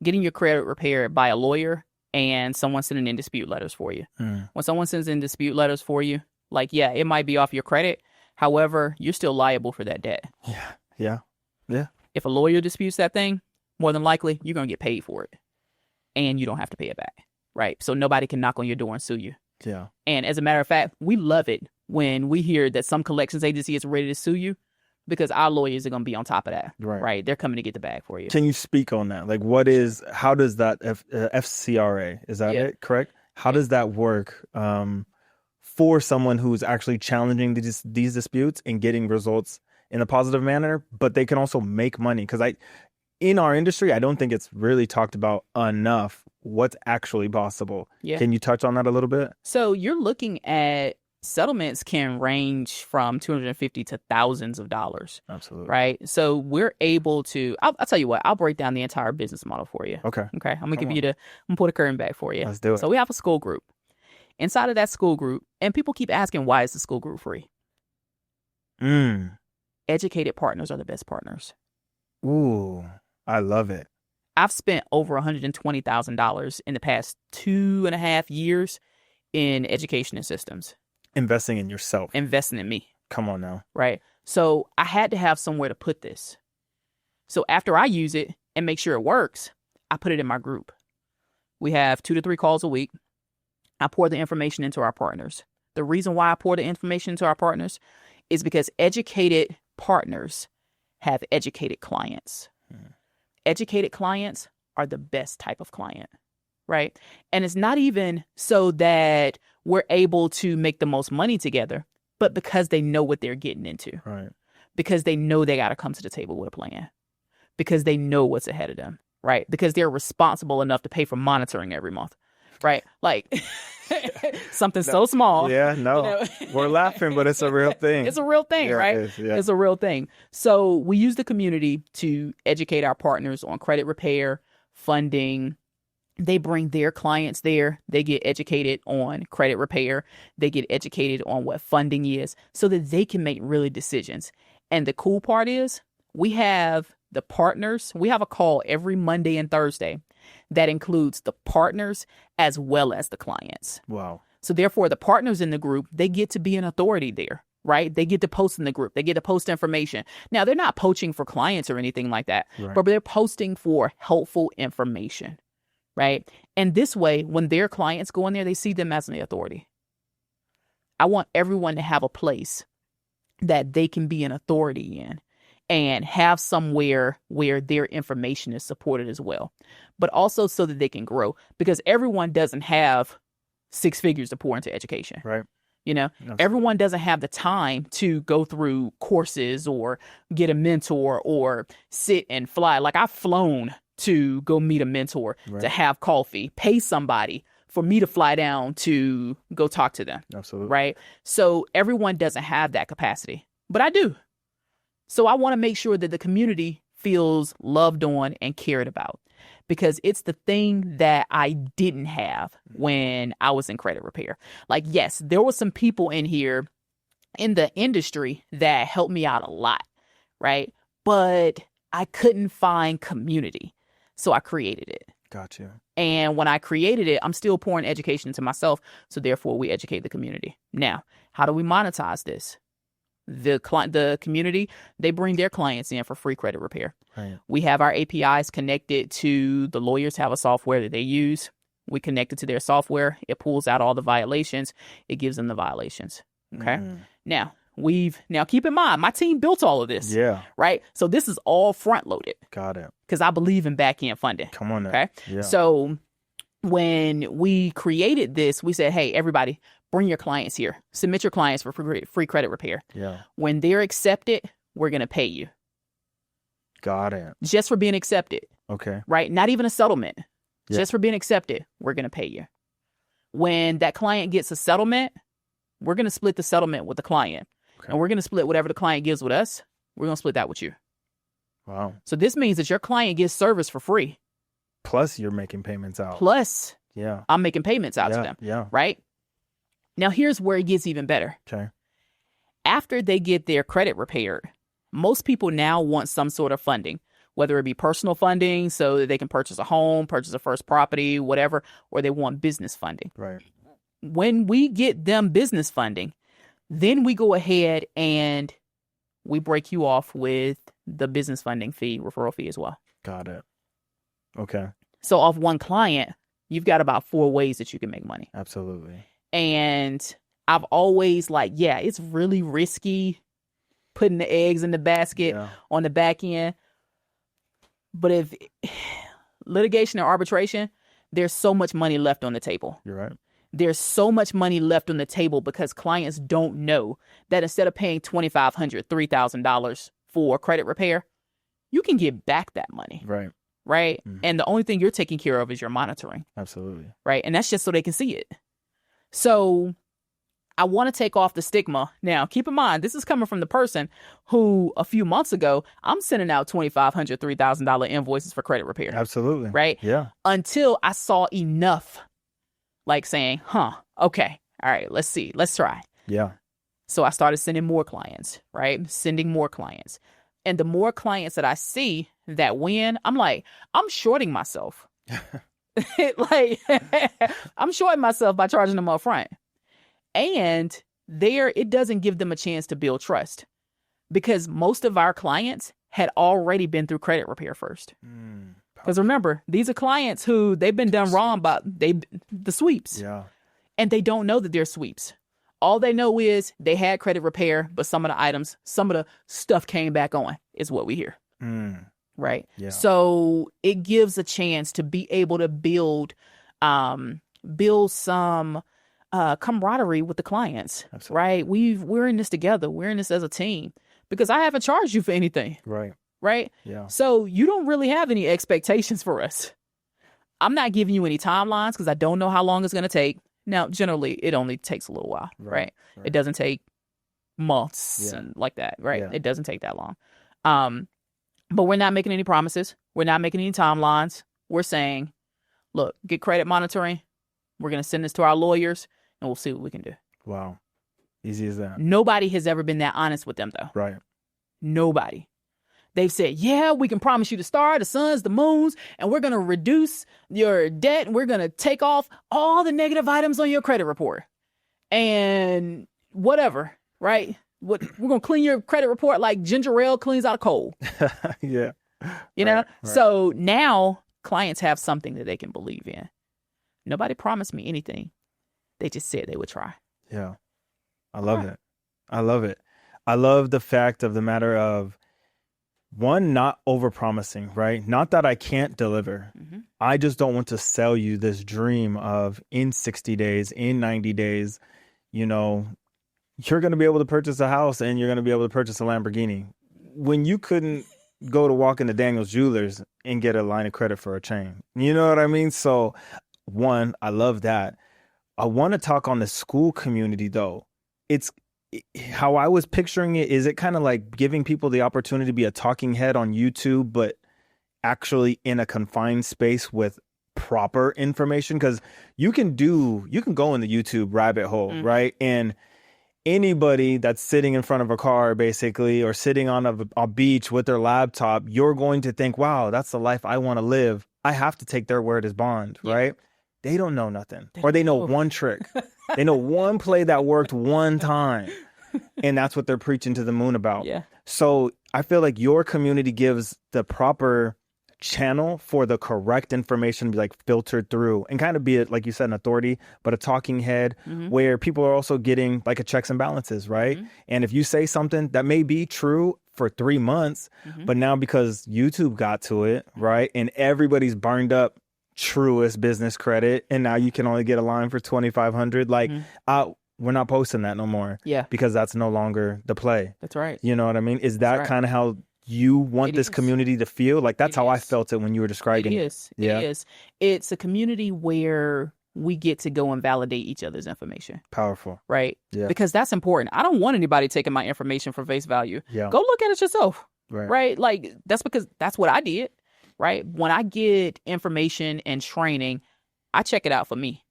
Speaker 1: getting your credit repaired by a lawyer and someone sending in dispute letters for you. When someone sends in dispute letters for you, like, yeah, it might be off your credit. However, you're still liable for that debt.
Speaker 2: Yeah.
Speaker 1: If a lawyer disputes that thing, more than likely, you're going to get paid for it. And you don't have to pay it back, right? So nobody can knock on your door and sue you.
Speaker 2: Yeah.
Speaker 1: And as a matter of fact, we love it when we hear that some collections agency is ready to sue you because our lawyers are going to be on top of that, right? They're coming to get the bag for you.
Speaker 2: Can you speak on that? Like, how does that FCRA, is that it, correct? How does that work for someone who's actually challenging these disputes and getting results in a positive manner, but they can also make money? Because in our industry, I don't think it's really talked about enough what's actually possible. Can you touch on that a little bit?
Speaker 1: So you're looking at settlements can range from $250 to thousands of dollars.
Speaker 2: Absolutely.
Speaker 1: Right. So we're able to, I'll tell you what, I'll break down the entire business model for you.
Speaker 2: Okay.
Speaker 1: I'm going to give you I'm going to put a curtain back for you.
Speaker 2: Let's do it.
Speaker 1: So we have a school group. Inside of that school group, and people keep asking, why is the school group free? Educated partners are the best partners.
Speaker 2: Ooh, I love it.
Speaker 1: I've spent over $120,000 in the past 2.5 years in education and systems.
Speaker 2: Investing in yourself.
Speaker 1: Investing in me.
Speaker 2: Come on now.
Speaker 1: Right. So I had to have somewhere to put this. So after I use it and make sure it works, I put it in my group. We have 2 to 3 calls a week. I pour the information into our partners. The reason why I pour the information into our partners is because educated partners have educated clients. Educated clients are the best type of client, right? And it's not even so that we're able to make the most money together, but because they know what they're getting into.
Speaker 2: Right.
Speaker 1: Because they know they got to come to the table with a plan. Because they know what's ahead of them, right? Because they're responsible enough to pay for monitoring every month, right? Like something so small.
Speaker 2: Yeah, no. You know? We're laughing, but it's a real thing.
Speaker 1: It's a real thing, right? It's a real thing. So we use the community to educate our partners on credit repair, funding. They bring their clients there. They get educated on credit repair. They get educated on what funding is so that they can make really decisions. And the cool part is we have the partners. We have a call every Monday and Thursday that includes the partners as well as the clients.
Speaker 2: Wow.
Speaker 1: So therefore, the partners in the group, they get to be an authority there, right? They get to post in the group. They get to post information. Now, they're not poaching for clients or anything like that, but they're posting for helpful information, right? And this way, when their clients go in there, they see them as an authority. I want everyone to have a place that they can be an authority in and have somewhere where their information is supported as well, but also so that they can grow, because everyone doesn't have 6 figures to pour into education.
Speaker 2: Right.
Speaker 1: You know, everyone doesn't have the time to go through courses or get a mentor or sit and fly. Like I've flown to go meet a mentor, to have coffee, pay somebody for me to fly down to go talk to them.
Speaker 2: Absolutely.
Speaker 1: Right. So everyone doesn't have that capacity, but I do. So I want to make sure that the community feels loved on and cared about, because it's the thing that I didn't have when I was in credit repair. Like, yes, there were some people in here in the industry that helped me out a lot, right? But I couldn't find community. So I created it.
Speaker 2: Gotcha.
Speaker 1: And when I created it, I'm still pouring education into myself. So therefore, we educate the community. Now, how do we monetize this? The community, they bring their clients in for free credit repair.
Speaker 2: Right.
Speaker 1: We have our APIs connected to the lawyers have a software that they use. We connect it to their software. It pulls out all the violations. It gives them the violations. Okay. Now keep in mind, my team built all of this.
Speaker 2: Yeah.
Speaker 1: Right. So this is all front loaded.
Speaker 2: Got it.
Speaker 1: Because I believe in back end funding.
Speaker 2: Come on now.
Speaker 1: Okay.
Speaker 2: Yeah.
Speaker 1: So when we created this, we said, hey, everybody, bring your clients here. Submit your clients for free credit repair.
Speaker 2: Yeah.
Speaker 1: When they're accepted, we're going to pay you.
Speaker 2: Got it.
Speaker 1: Just for being accepted.
Speaker 2: Okay.
Speaker 1: Right? Not even a settlement.
Speaker 2: Yeah.
Speaker 1: Just for being accepted, we're going to pay you. When that client gets a settlement, we're going to split the settlement with the client. Okay. And we're going to split whatever the client gives with us. We're going to split that with you.
Speaker 2: Wow.
Speaker 1: So this means that your client gets service for free.
Speaker 2: Plus you're making payments out.
Speaker 1: Plus I'm making payments out to them.
Speaker 2: Yeah.
Speaker 1: Right? Now here's where it gets even better.
Speaker 2: Okay.
Speaker 1: After they get their credit repaired, most people now want some sort of funding, whether it be personal funding so that they can purchase a home, purchase a first property, whatever, or they want business funding.
Speaker 2: Right.
Speaker 1: When we get them business funding, then we go ahead and we break you off with the business funding fee, referral fee as well.
Speaker 2: Got it. Okay.
Speaker 1: So off one client, you've got about 4 ways that you can make money.
Speaker 2: Absolutely.
Speaker 1: And I've always it's really risky putting the eggs in the basket on the back end. But if litigation or arbitration, there's so much money left on the table.
Speaker 2: You're right.
Speaker 1: There's so much money left on the table because clients don't know that instead of paying $2,500, $3,000 for credit repair, you can get back that money.
Speaker 2: Right.
Speaker 1: Right. Mm-hmm. And the only thing you're taking care of is your monitoring.
Speaker 2: Absolutely.
Speaker 1: Right. And that's just so they can see it. So I want to take off the stigma. Now, keep in mind, this is coming from the person who a few months ago, I'm sending out $2,500, $3,000 invoices for credit repair.
Speaker 2: Absolutely.
Speaker 1: Right.
Speaker 2: Yeah.
Speaker 1: Until I saw enough saying, okay, all right, let's see, let's try.
Speaker 2: Yeah.
Speaker 1: So I started sending more clients, right? Sending more clients. And the more clients that I see that win, I'm shorting myself. I'm shorting myself by charging them up front. And it doesn't give them a chance to build trust because most of our clients had already been through credit repair first. Because remember, these are clients who they've been done wrong by the sweeps.
Speaker 2: Yeah.
Speaker 1: And they don't know that they're sweeps. All they know is they had credit repair, but some of the stuff came back on is what we hear. Right. Yeah. So it gives a chance to be able to build some camaraderie with the clients. Absolutely. Right. We're in this together. We're in this as a team because I haven't charged you for anything.
Speaker 2: Right.
Speaker 1: Right.
Speaker 2: Yeah.
Speaker 1: So you don't really have any expectations for us. I'm not giving you any timelines because I don't know how long it's going to take. Now, generally, it only takes a little while. Right. It doesn't take months and like that. Right. Yeah. It doesn't take that long. But we're not making any promises. We're not making any timelines. We're saying, look, get credit monitoring. We're going to send this to our lawyers and we'll see what we can do.
Speaker 2: Wow. Easy as that.
Speaker 1: Nobody has ever been that honest with them, though.
Speaker 2: Right.
Speaker 1: Nobody. They've said, yeah, we can promise you the star, the suns, the moons, and we're going to reduce your debt. And we're going to take off all the negative items on your credit report and whatever, right? We're going to clean your credit report like ginger ale cleans out a cold.
Speaker 2: Yeah.
Speaker 1: You know? Right. So now clients have something that they can believe in. Nobody promised me anything. They just said they would try.
Speaker 2: Yeah. I love it. I love it. I love the fact of the matter of, one, not over-promising, right? Not that I can't deliver. Mm-hmm. I just don't want to sell you this dream of in 60 days, in 90 days, you're going to be able to purchase a house and you're going to be able to purchase a Lamborghini. When you couldn't go to walk into Daniel's Jewelers and get a line of credit for a chain. You know what I mean? So, one, I love that. I want to talk on the school community, though. How I was picturing it is it kind of like giving people the opportunity to be a talking head on YouTube, but actually in a confined space with proper information. Because you can go in the YouTube rabbit hole, right? And anybody that's sitting in front of a car, basically, or sitting on a beach with their laptop, you're going to think, wow, that's the life I want to live. I have to take their word as bond, right? They don't know nothing. Or they know one trick. They know one play that worked one time. And that's what they're preaching to the moon about. Yeah. So I feel like your community gives the proper channel for the correct information to be like filtered through and kind of be it, like you said, an authority, but a talking head where people are also getting like a checks and balances, right? And if you say something that may be true for 3 months, but now because YouTube got to it, right? And everybody's burned up Truist business credit, and now you can only get a line for $2,500. Like, we're not posting that no more. Yeah, because that's no longer the play.
Speaker 1: That's right.
Speaker 2: You know what I mean? Is that kind of how you want this community to feel? Like that's how I felt it when you were describing it.
Speaker 1: It is. It is. It's a community where we get to go and validate each other's information.
Speaker 2: Powerful.
Speaker 1: Right?
Speaker 2: Yeah.
Speaker 1: Because that's important. I don't want anybody taking my information for face value.
Speaker 2: Yeah.
Speaker 1: Go look at it yourself.
Speaker 2: Right.
Speaker 1: Like, that's because that's what I did. Right? When I get information and training, I check it out for me.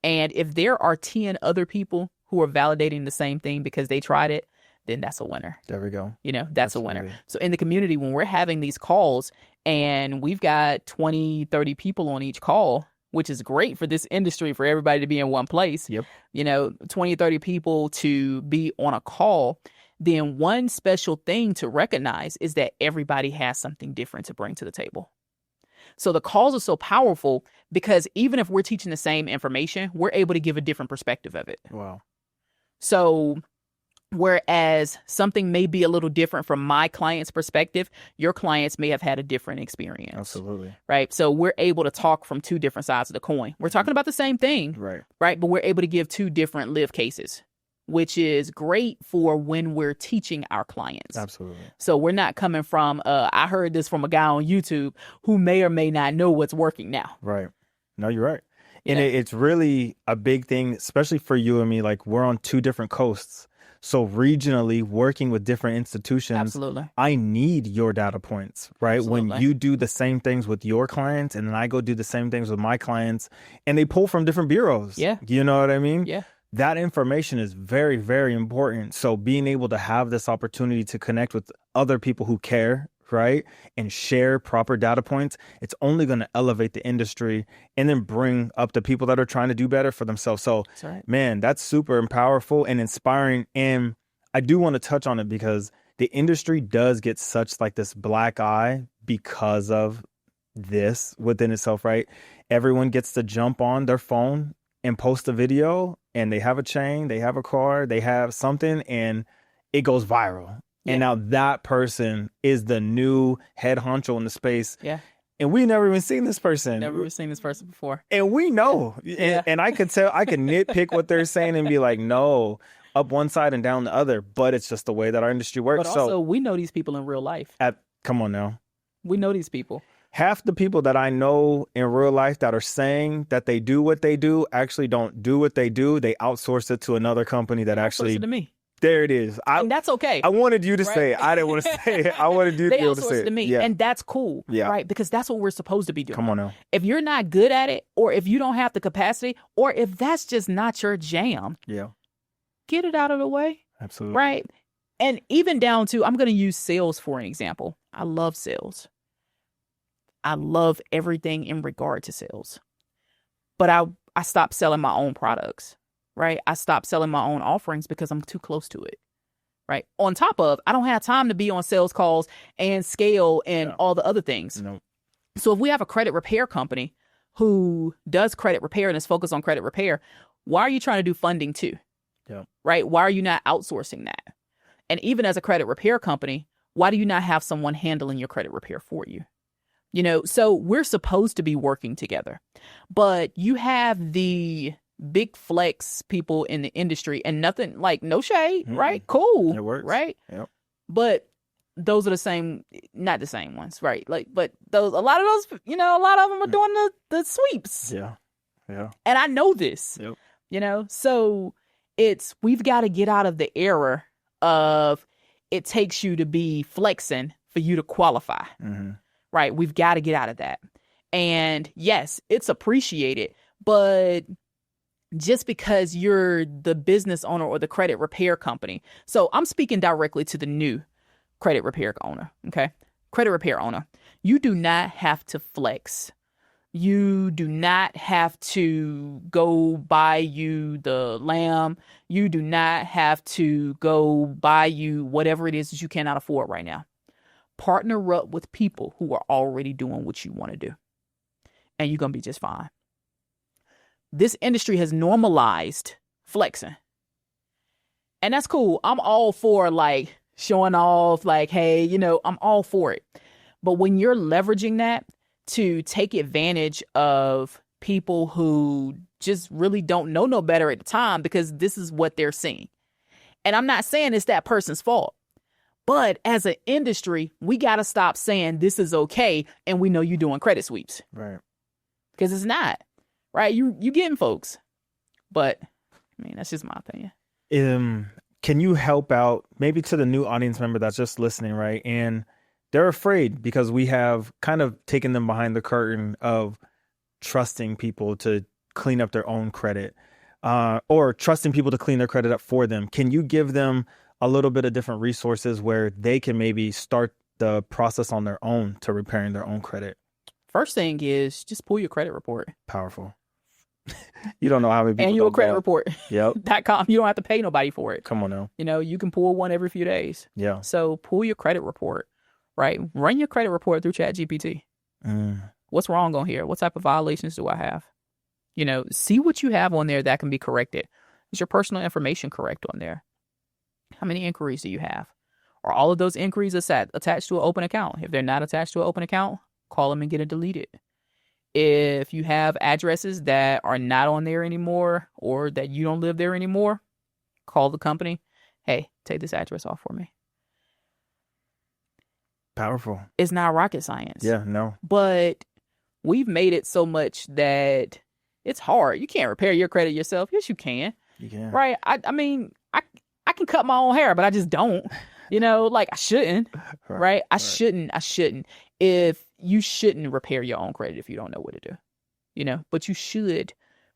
Speaker 1: And if there are 10 other people who are validating the same thing because they tried it, then that's a winner.
Speaker 2: There we go.
Speaker 1: That's a winner. So in the community, when we're having these calls and we've got 20, 30 people on each call, which is great for this industry, for everybody to be in one place, 20, 30 people to be on a call, then one special thing to recognize is that everybody has something different to bring to the table. So the calls are so powerful because even if we're teaching the same information, we're able to give a different perspective of it.
Speaker 2: Wow.
Speaker 1: So whereas something may be a little different from my client's perspective, your clients may have had a different experience.
Speaker 2: Absolutely.
Speaker 1: Right. So we're able to talk from two different sides of the coin. We're talking about the same thing.
Speaker 2: Right.
Speaker 1: Right. But we're able to give two different live cases, which is great for when we're teaching our clients.
Speaker 2: Absolutely.
Speaker 1: So we're not coming from, I heard this from a guy on YouTube who may or may not know what's working now.
Speaker 2: Right. No, you're right. And it's really a big thing, especially for you and me. Like, we're on two different coasts. So regionally, working with different institutions,
Speaker 1: Absolutely.
Speaker 2: I need your data points, right?
Speaker 1: Absolutely.
Speaker 2: When you do the same things with your clients and then I go do the same things with my clients and they pull from different bureaus.
Speaker 1: Yeah.
Speaker 2: You know what I mean?
Speaker 1: Yeah.
Speaker 2: That information is very, very important. So being able to have this opportunity to connect with other people who care, right, and share proper data points, it's only going to elevate the industry and then bring up the people that are trying to do better for themselves. So,
Speaker 1: That's right.
Speaker 2: man, that's super powerful and inspiring. And I do want to touch on it because the industry does get such like this black eye because of this within itself, right? Everyone gets to jump on their phone and post a video and they have a chain, they have a car, they have something, and it goes viral.
Speaker 1: Yeah.
Speaker 2: And now that person is the new head honcho in the space.
Speaker 1: Yeah.
Speaker 2: And we never even seen this person.
Speaker 1: Never even seen this person before.
Speaker 2: And we know.
Speaker 1: Yeah.
Speaker 2: And I could tell, I could nitpick what they're saying and be like, no, up one side and down the other. But it's just the way that our industry works.
Speaker 1: But also, we know these people in real life.
Speaker 2: Come on now.
Speaker 1: We know these people.
Speaker 2: Half the people that I know in real life that are saying that they do what they do actually don't do what they do. They outsource it to another company that actually.
Speaker 1: To me.
Speaker 2: There it is.
Speaker 1: And that's okay.
Speaker 2: I wanted you to
Speaker 1: right?
Speaker 2: say it. I didn't want to say it. I wanted you to be able to say it.
Speaker 1: To me.
Speaker 2: Yeah.
Speaker 1: And that's cool.
Speaker 2: Yeah.
Speaker 1: Right? Because that's what we're supposed to be doing.
Speaker 2: Come on now.
Speaker 1: If you're not good at it, or if you don't have the capacity, or if that's just not your jam, get it out of the way.
Speaker 2: Absolutely.
Speaker 1: Right? And even down to, I'm going to use sales for an example. I love sales. I love everything in regard to sales. But I stopped selling my own products. Right? I stopped selling my own offerings because I'm too close to it. Right? On top of, I don't have time to be on sales calls and scale and all the other things.
Speaker 2: No.
Speaker 1: So if we have a credit repair company who does credit repair and is focused on credit repair, why are you trying to do funding too?
Speaker 2: Yeah.
Speaker 1: Right? Why are you not outsourcing that? And even as a credit repair company, why do you not have someone handling your credit repair for you? You know, so we're supposed to be working together. But you have the big flex people in the industry and nothing, like, no shade, right? Cool.
Speaker 2: It works.
Speaker 1: Right?
Speaker 2: Yep.
Speaker 1: But those are the same, not the same ones, right? Like, but those, a lot of those, you know, a lot of them are doing the sweeps.
Speaker 2: Yeah. Yeah.
Speaker 1: And I know this.
Speaker 2: Yep.
Speaker 1: You know, so we've got to get out of the era of it takes you to be flexing for you to qualify.
Speaker 2: Mm-hmm.
Speaker 1: Right? We've got to get out of that. And yes, it's appreciated, but just because you're the business owner or the credit repair company. So I'm speaking directly to the new credit repair owner. Okay. Credit repair owner. You do not have to flex. You do not have to go buy you the lamb. You do not have to go buy you whatever it is that you cannot afford right now. Partner up with people who are already doing what you want to do. And you're going to be just fine. This industry has normalized flexing. And that's cool. I'm all for like showing off, like, hey, you know, I'm all for it. But when you're leveraging that to take advantage of people who just really don't know no better at the time because this is what they're seeing. And I'm not saying it's that person's fault. But as an industry, we got to stop saying this is okay and we know you're doing credit sweeps.
Speaker 2: Right.
Speaker 1: Because it's not. right? You getting folks. But I mean, that's just my opinion.
Speaker 2: Can you help out maybe to the new audience member that's just listening, right? And they're afraid because we have kind of taken them behind the curtain of trusting people to clean up their own credit, or trusting people to clean their credit up for them. Can you give them a little bit of different resources where they can maybe start the process on their own to repairing their own credit?
Speaker 1: First thing is just pull your credit report.
Speaker 2: Powerful. You don't know how many people
Speaker 1: annual credit report.
Speaker 2: Yep.
Speaker 1: .com. You don't have to pay nobody for it.
Speaker 2: Come on now.
Speaker 1: You know, you can pull one every few days.
Speaker 2: Yeah.
Speaker 1: So pull your credit report, right? Run your credit report through ChatGPT. What's wrong on here? What type of violations do I have? You know, see what you have on there that can be corrected. Is your personal information correct on there? How many inquiries do you have? Are all of those inquiries attached to an open account? If they're not attached to an open account, call them and get it deleted. If you have addresses that are not on there anymore or that you don't live there anymore, call the company. Hey, take this address off for me.
Speaker 2: Powerful.
Speaker 1: It's not rocket science.
Speaker 2: Yeah, no.
Speaker 1: But we've made it so much that it's hard. You can't repair your credit yourself. Yes, you can.
Speaker 2: You can.
Speaker 1: Right? I mean, I can cut my own hair, but I just don't. You know, like I shouldn't. Right? I shouldn't. You shouldn't repair your own credit if you don't know what to do. You know, but you should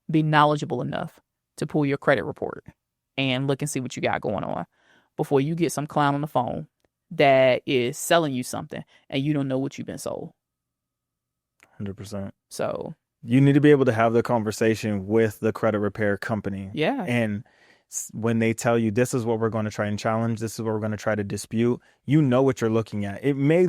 Speaker 1: be knowledgeable enough to pull your credit report and look and see what you got going on before you get some clown on the phone that is selling you something and you don't know what you've been sold.
Speaker 2: 100%.
Speaker 1: So
Speaker 2: you need to be able to have the conversation with the credit repair company.
Speaker 1: Yeah.
Speaker 2: And when they tell you this is what we're going to try and challenge, this is what we're going to try to dispute, you know what you're looking at. It may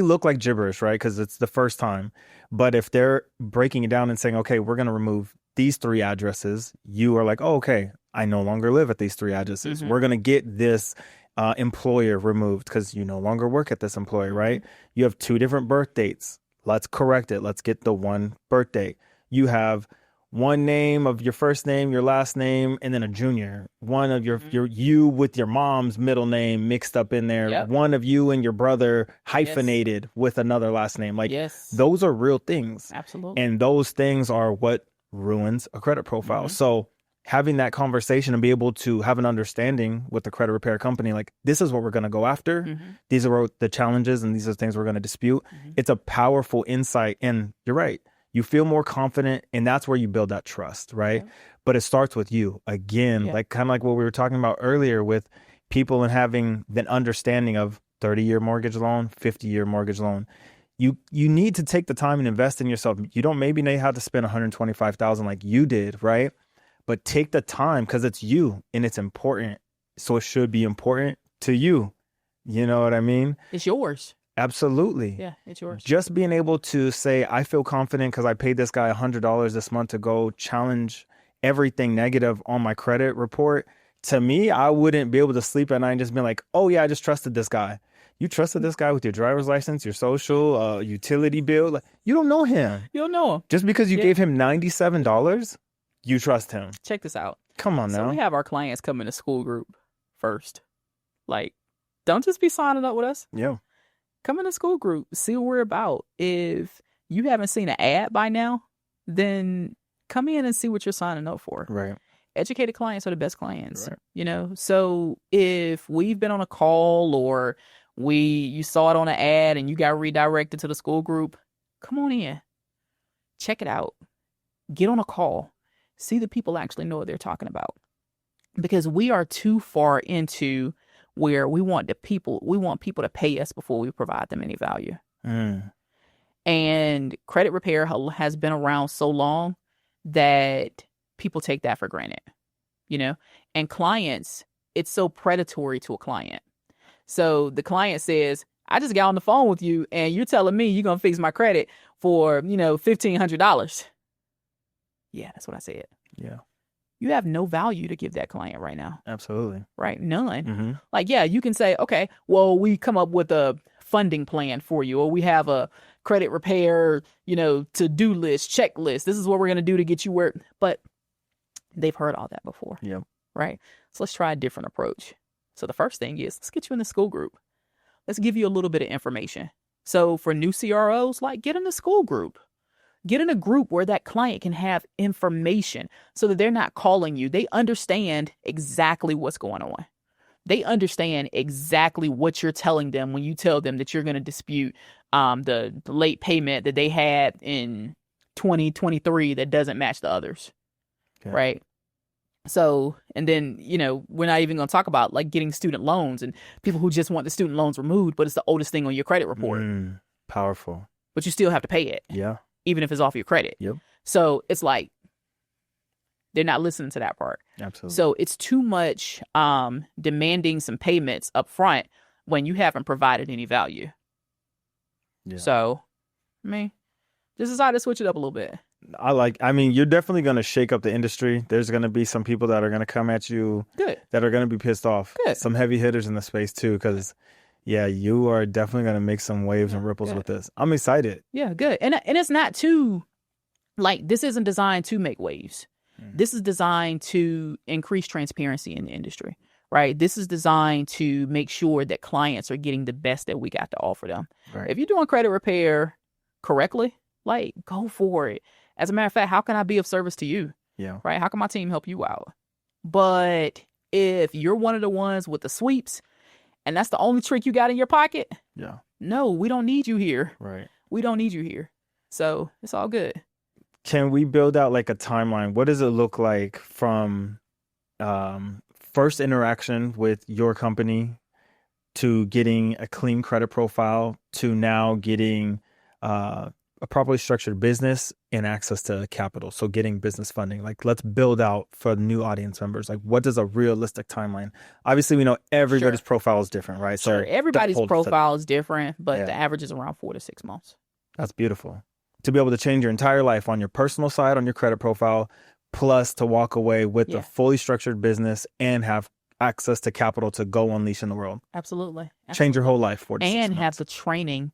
Speaker 2: look like gibberish, right? Because it's the first time. But if they're breaking it down and saying, okay, we're going to remove these 3 addresses, you are like, oh, okay, I no longer live at these 3 addresses.
Speaker 1: Mm-hmm.
Speaker 2: We're going to get this employer removed because you no longer work at this employer, right? You have 2 different birth dates. Let's correct it. Let's get the one birth date. You have one name of your first name, your last name, and then a junior. One of you with your mom's middle name mixed up in there.
Speaker 1: Yep.
Speaker 2: One of you and your brother hyphenated with another last name. Like, those are real things.
Speaker 1: Absolutely.
Speaker 2: And those things are what ruins a credit profile. So having that conversation and be able to have an understanding with the credit repair company, like, this is what we're going to go after. These are the challenges and these are the things we're going to dispute. It's a powerful insight. And you're right. You feel more confident, and that's where you build that trust, right? Yeah. But it starts with you. Again, like kind of like what we were talking about earlier with people and having the understanding of 30-year mortgage loan, 50-year mortgage loan. You need to take the time and invest in yourself. You don't maybe know how to spend $125,000 like you did, right? But take the time because it's you and it's important. So it should be important to you. You know what I mean?
Speaker 1: It's yours.
Speaker 2: Absolutely.
Speaker 1: Yeah, it's yours.
Speaker 2: Just being able to say, I feel confident because I paid this guy $100 this month to go challenge everything negative on my credit report. To me, I wouldn't be able to sleep at night and just be like, oh yeah, I just trusted this guy. You trusted this guy with your driver's license, your social, utility bill. Like, you don't know him.
Speaker 1: You don't know him.
Speaker 2: Just because you gave him $97, you trust him.
Speaker 1: Check this out.
Speaker 2: Come on now.
Speaker 1: So we have our clients come in a school group first. Like, don't just be signing up with us.
Speaker 2: Yeah.
Speaker 1: Come in a school group, see what we're about. If you haven't seen an ad by now, then come in and see what you're signing up for.
Speaker 2: Right.
Speaker 1: Educated clients are the best clients, you know? So if we've been on a call or you saw it on an ad and you got redirected to the school group, come on in, check it out, get on a call, see the people actually know what they're talking about. Because we are too far into where we want people to pay us before we provide them any value. And credit repair has been around so long that people take that for granted, you know, and clients, it's so predatory to a client. So the client says, I just got on the phone with you and you're telling me you're going to fix my credit for, $1,500. Yeah, that's what I said.
Speaker 2: Yeah.
Speaker 1: You have no value to give that client right now.
Speaker 2: Absolutely.
Speaker 1: Right? None. Like, yeah, you can say, okay, well, we come up with a funding plan for you, or we have a credit repair, to-do list, checklist. This is what we're going to do to get you where, but they've heard all that before.
Speaker 2: Yep.
Speaker 1: Right? So let's try a different approach. So the first thing is, let's get you in the school group. Let's give you a little bit of information. So for new CROs, like, get in the school group. Get in a group where that client can have information so that they're not calling you. They understand exactly what's going on. They understand exactly what you're telling them when you tell them that you're going to dispute the late payment that they had in 2023 that doesn't match the others. Okay. Right? So, and then, we're not even going to talk about like getting student loans and people who just want the student loans removed, but it's the oldest thing on your credit report.
Speaker 2: Powerful.
Speaker 1: But you still have to pay it.
Speaker 2: Yeah.
Speaker 1: Even if it's off your credit.
Speaker 2: Yep.
Speaker 1: So it's like they're not listening to that part.
Speaker 2: Absolutely.
Speaker 1: So it's too much demanding some payments up front when you haven't provided any value. Yeah. So, just decide to switch it up a little bit.
Speaker 2: You're definitely going to shake up the industry. There's going to be some people that are going to come at you that are going to be pissed off.
Speaker 1: Good.
Speaker 2: Some heavy hitters in the space too, because you are definitely going to make some waves and ripples with this. I'm excited.
Speaker 1: Yeah, good. And it's not too, this isn't designed to make waves. This is designed to increase transparency in the industry, right? This is designed to make sure that clients are getting the best that we got to offer them. Right. If you're doing credit repair correctly, go for it. As a matter of fact, how can I be of service to you?
Speaker 2: Yeah.
Speaker 1: Right? How can my team help you out? But if you're one of the ones with the sweeps and that's the only trick you got in your pocket, no, we don't need you here.
Speaker 2: Right.
Speaker 1: We don't need you here. So it's all good.
Speaker 2: Can we build out like a timeline? What does it look like from first interaction with your company to getting a clean credit profile to now getting a properly structured business and access to capital? So getting business funding, let's build out for new audience members. What does a realistic timeline? Obviously, we know everybody's profile is different, right?
Speaker 1: Sure. So everybody's profile is different, but the average is around 4 to 6 months.
Speaker 2: That's beautiful. To be able to change your entire life on your personal side, on your credit profile, plus to walk away with a fully structured business and have access to capital to go unleash in the world.
Speaker 1: Absolutely.
Speaker 2: Change your whole life 4 to 6 months.
Speaker 1: And have the training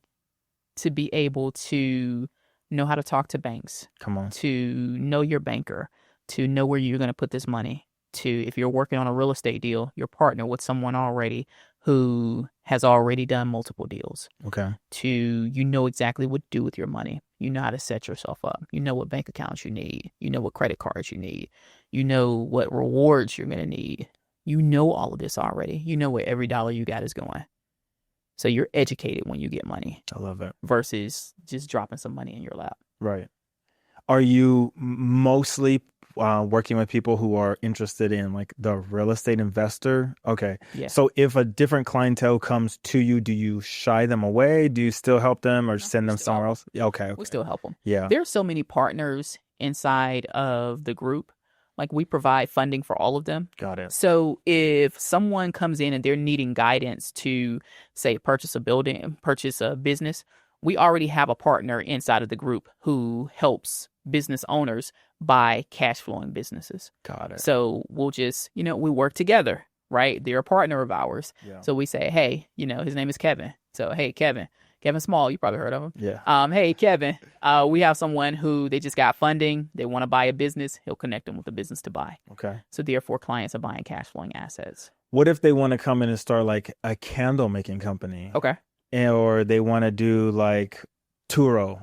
Speaker 1: to be able to know how to talk to banks.
Speaker 2: Come on.
Speaker 1: To know your banker, to know where you're going to put this money, to, if you're working on a real estate deal, you're partner with someone already who has already done multiple deals.
Speaker 2: Okay.
Speaker 1: To, exactly what to do with your money. You know how to set yourself up. You know what bank accounts you need. You know what credit cards you need. You know what rewards you're going to need. You know all of this already. You know where every dollar you got is going. So you're educated when you get money.
Speaker 2: I love it.
Speaker 1: Versus just dropping some money in your lap.
Speaker 2: Right. Are you mostly working with people who are interested in the real estate investor? Okay.
Speaker 1: Yeah.
Speaker 2: So if a different clientele comes to you, do you shy them away? Do you still help them or send them somewhere else? Okay.
Speaker 1: We still help them.
Speaker 2: Yeah.
Speaker 1: There are so many partners inside of the group. We provide funding for all of them.
Speaker 2: Got it.
Speaker 1: So if someone comes in and they're needing guidance to, say, purchase a building, purchase a business, we already have a partner inside of the group who helps business owners buy cash flowing businesses.
Speaker 2: Got it.
Speaker 1: So we'll just, we work together, right? They're a partner of ours.
Speaker 2: Yeah.
Speaker 1: So we say, hey, his name is Kevin. So, hey, Kevin Small, you probably heard of him.
Speaker 2: Yeah.
Speaker 1: Hey, Kevin, we have someone who they just got funding. They want to buy a business. He'll connect them with a business to buy.
Speaker 2: Okay.
Speaker 1: So therefore, clients are buying cash flowing assets.
Speaker 2: What if they want to come in and start a candle making company?
Speaker 1: Okay.
Speaker 2: Or they want to do Turo,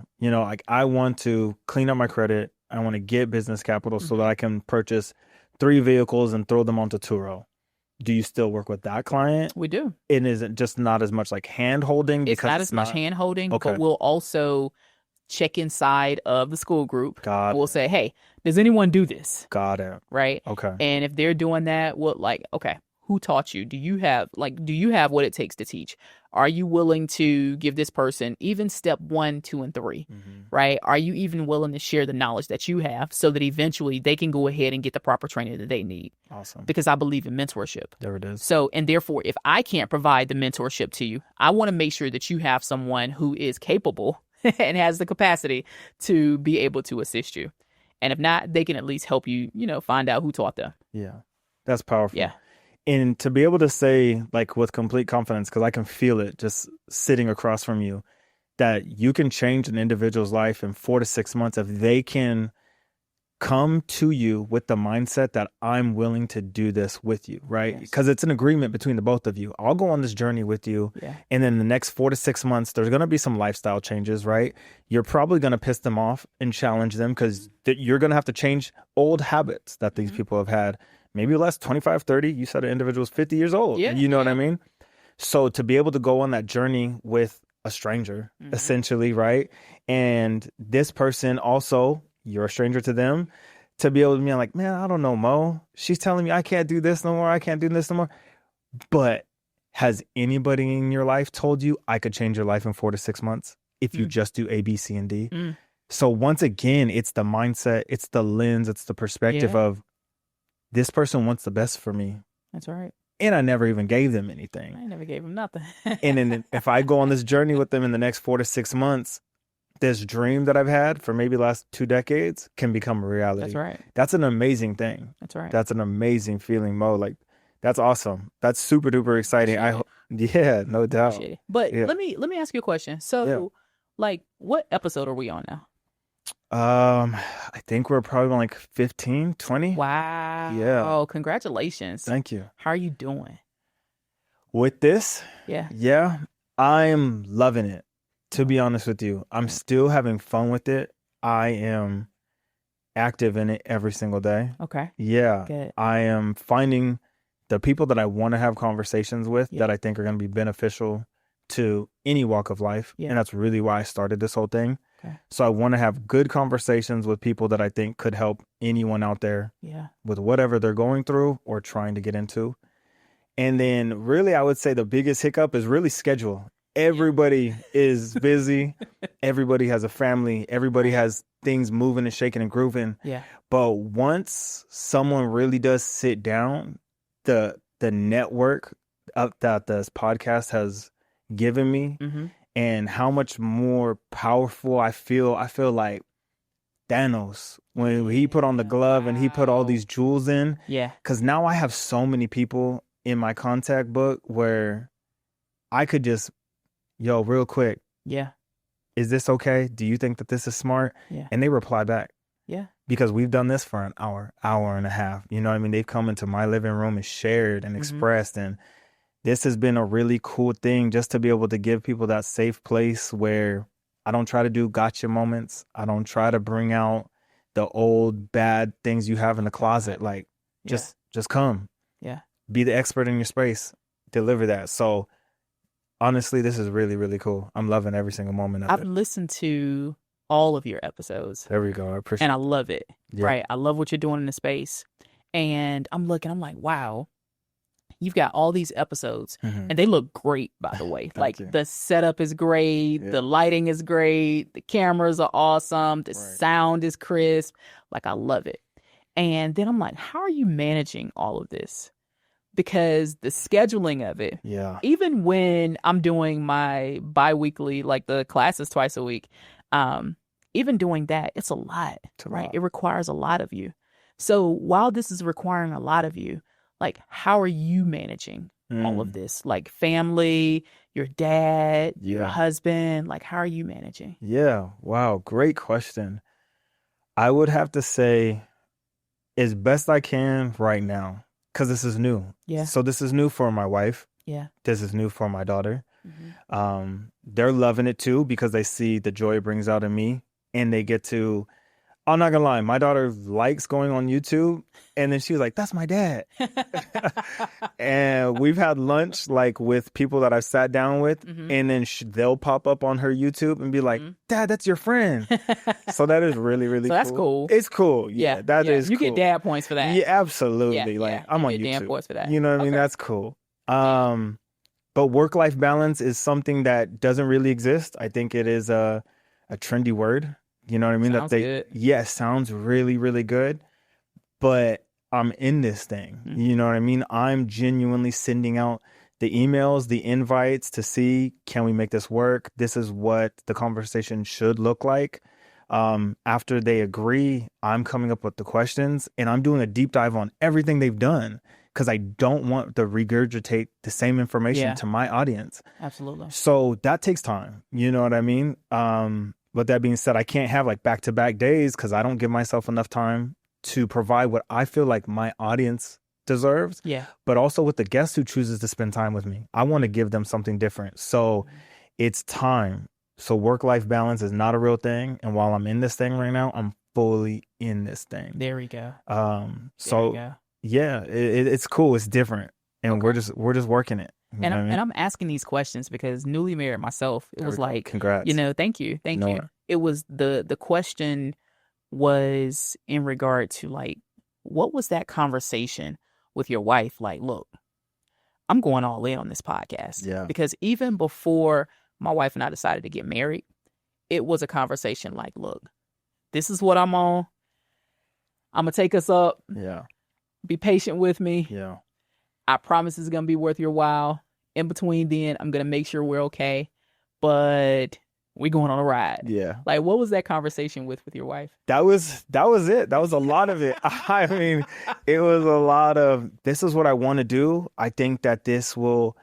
Speaker 2: I want to clean up my credit. I want to get business capital so that I can purchase 3 vehicles and throw them onto Turo. Do you still work with that client?
Speaker 1: We do.
Speaker 2: And is it just not as much hand holding?
Speaker 1: It's not as much hand holding, but we'll also check inside of the school group. We'll say, hey, does anyone do this?
Speaker 2: Got it.
Speaker 1: Right?
Speaker 2: Okay.
Speaker 1: And if they're doing that, we'll okay, who taught you? Do you have what it takes to teach? Are you willing to give this person even step 1, 2, and 3, right? Are you even willing to share the knowledge that you have so that eventually they can go ahead and get the proper training that they need?
Speaker 2: Awesome.
Speaker 1: Because I believe in mentorship.
Speaker 2: There it is.
Speaker 1: So, and therefore, if I can't provide the mentorship to you, I want to make sure that you have someone who is capable and has the capacity to be able to assist you. And if not, they can at least help you, find out who taught them.
Speaker 2: Yeah. That's powerful.
Speaker 1: Yeah.
Speaker 2: And to be able to say, with complete confidence, because I can feel it just sitting across from you, that you can change an individual's life in 4 to 6 months if they can come to you with the mindset that I'm willing to do this with you, right? Because it's an agreement between the both of you. I'll go on this journey with you.
Speaker 1: Yeah.
Speaker 2: And then the next 4 to 6 months, there's going to be some lifestyle changes, right? You're probably going to piss them off and challenge them because you're going to have to change old habits that these people have had. Maybe less, 25, 30. You said an individual's 50 years old.
Speaker 1: Yeah.
Speaker 2: You know what I mean? So to be able to go on that journey with a stranger, essentially, right? And this person also, you're a stranger to them, to be able to be like, man, I don't know, Mo. She's telling me I can't do this no more. I can't do this no more. But has anybody in your life told you I could change your life in 4 to 6 months if you just do A, B, C, and D? So once again, it's the mindset, it's the lens, it's the perspective of this person wants the best for me.
Speaker 1: That's right.
Speaker 2: And I never even gave them anything.
Speaker 1: I never gave them nothing.
Speaker 2: And then if I go on this journey with them in the next 4 to 6 months, this dream that I've had for maybe the last 2 decades can become a reality.
Speaker 1: That's right.
Speaker 2: That's an amazing thing.
Speaker 1: That's right.
Speaker 2: That's an amazing feeling, Mo. Like, that's awesome. That's super duper exciting. Yeah, no doubt.
Speaker 1: But let me ask you a question. So, like, what episode are we on now?
Speaker 2: I think we're probably on like 15, 20.
Speaker 1: Wow.
Speaker 2: Yeah.
Speaker 1: Oh, congratulations.
Speaker 2: Thank you.
Speaker 1: How are you doing?
Speaker 2: With this?
Speaker 1: Yeah.
Speaker 2: Yeah, I'm loving it. To be honest with you, I'm still having fun with it. I am active in it every single day.
Speaker 1: Okay.
Speaker 2: Yeah.
Speaker 1: Good.
Speaker 2: I am finding the people that I want to have conversations with that I think are going to be beneficial to any walk of life.
Speaker 1: Yeah.
Speaker 2: And that's really why I started this whole thing.
Speaker 1: Okay.
Speaker 2: So I want to have good conversations with people that I think could help anyone out there with whatever they're going through or trying to get into. And then really, I would say the biggest hiccup is really schedule. Everybody is busy. Everybody has a family. Everybody has things moving and shaking and grooving.
Speaker 1: Yeah.
Speaker 2: But once someone really does sit down, the network that this podcast has given me and how much more powerful I feel like Thanos when he put on the glove and he put all these jewels in.
Speaker 1: Yeah.
Speaker 2: Because now I have so many people in my contact book where I could just, yo, real quick.
Speaker 1: Yeah.
Speaker 2: Is this okay? Do you think that this is smart?
Speaker 1: Yeah.
Speaker 2: And they reply back.
Speaker 1: Yeah.
Speaker 2: Because we've done this for an hour and a half. You know what I mean? They've come into my living room and shared and expressed. And this has been a really cool thing just to be able to give people that safe place where I don't try to do gotcha moments. I don't try to bring out the old bad things you have in the closet. Like, just come.
Speaker 1: Yeah.
Speaker 2: Be the expert in your space. Deliver that. So honestly, this is really, really cool. I'm loving every single moment of it.
Speaker 1: I've listened to all of your episodes.
Speaker 2: There we go. I appreciate it.
Speaker 1: And I love it. Yeah. Right. I love what you're doing in the space. And I'm like, wow, you've got all these episodes and they look great, by the way. Like the setup is great. Yeah. The lighting is great. The cameras are awesome. The sound is crisp. Like, I love it. And then I'm like, how are you managing all of this? Because the scheduling of it, even when I'm doing my bi-weekly, like the classes twice a week, even doing that, it's a lot, right? It requires a lot of you. So while this is requiring a lot of you, like, how are you managing all of this? Like family, your dad, your husband, like, how are you managing?
Speaker 2: Yeah. Wow. Great question. I would have to say as best I can right now. Because this is new.
Speaker 1: Yeah.
Speaker 2: So this is new for my wife.
Speaker 1: Yeah.
Speaker 2: This is new for my daughter. They're loving it too because they see the joy it brings out in me. And they get to, I'm not going to lie, my daughter likes going on YouTube. And then she was like, that's my dad. And we've had lunch like with people that I've sat down with. And then they'll pop up on her YouTube and be like, Dad, that's your friend. So that is really, really cool.
Speaker 1: That's cool.
Speaker 2: It's cool. Yeah, that is
Speaker 1: you
Speaker 2: cool.
Speaker 1: get dad points for that.
Speaker 2: Yeah, absolutely. I'm on YouTube.
Speaker 1: Dad points for that.
Speaker 2: You know what I mean? That's cool. But work-life balance is something that doesn't really exist. I think it is a trendy word. You know what I mean?
Speaker 1: Sounds good.
Speaker 2: Yes, sounds really, really good. But I'm in this thing. You know what I mean? I'm genuinely sending out the emails, the invites to see, can we make this work? This is what the conversation should look like. After they agree, I'm coming up with the questions and I'm doing a deep dive on everything they've done because I don't want to regurgitate the same information to my audience.
Speaker 1: Absolutely.
Speaker 2: So that takes time. You know what I mean? But that being said, I can't have like back-to-back days because I don't give myself enough time to provide what I feel like my audience deserves.
Speaker 1: Yeah.
Speaker 2: But also with the guest who chooses to spend time with me, I want to give them something different. So it's time. So work-life balance is not a real thing. And while I'm in this thing right now, I'm fully in this thing.
Speaker 1: There we go.
Speaker 2: Yeah, it's cool. It's different. And we're just working it.
Speaker 1: And I'm asking these questions because newly married myself, it was like,
Speaker 2: congrats.
Speaker 1: Thank you. It was the question was in regard to like, what was that conversation with your wife? Like, look, I'm going all in on this podcast.
Speaker 2: Yeah.
Speaker 1: Because even before my wife and I decided to get married, it was a conversation like, look, this is what I'm on. I'm gonna take us up.
Speaker 2: Yeah.
Speaker 1: Be patient with me.
Speaker 2: Yeah.
Speaker 1: I promise it's gonna be worth your while. In between then, I'm gonna make sure we're okay. But we're going on a ride.
Speaker 2: Yeah.
Speaker 1: Like, what was that conversation with your wife?
Speaker 2: That was it. That was a lot of it. I mean, it was a lot of, this is what I want to do. I think that this will,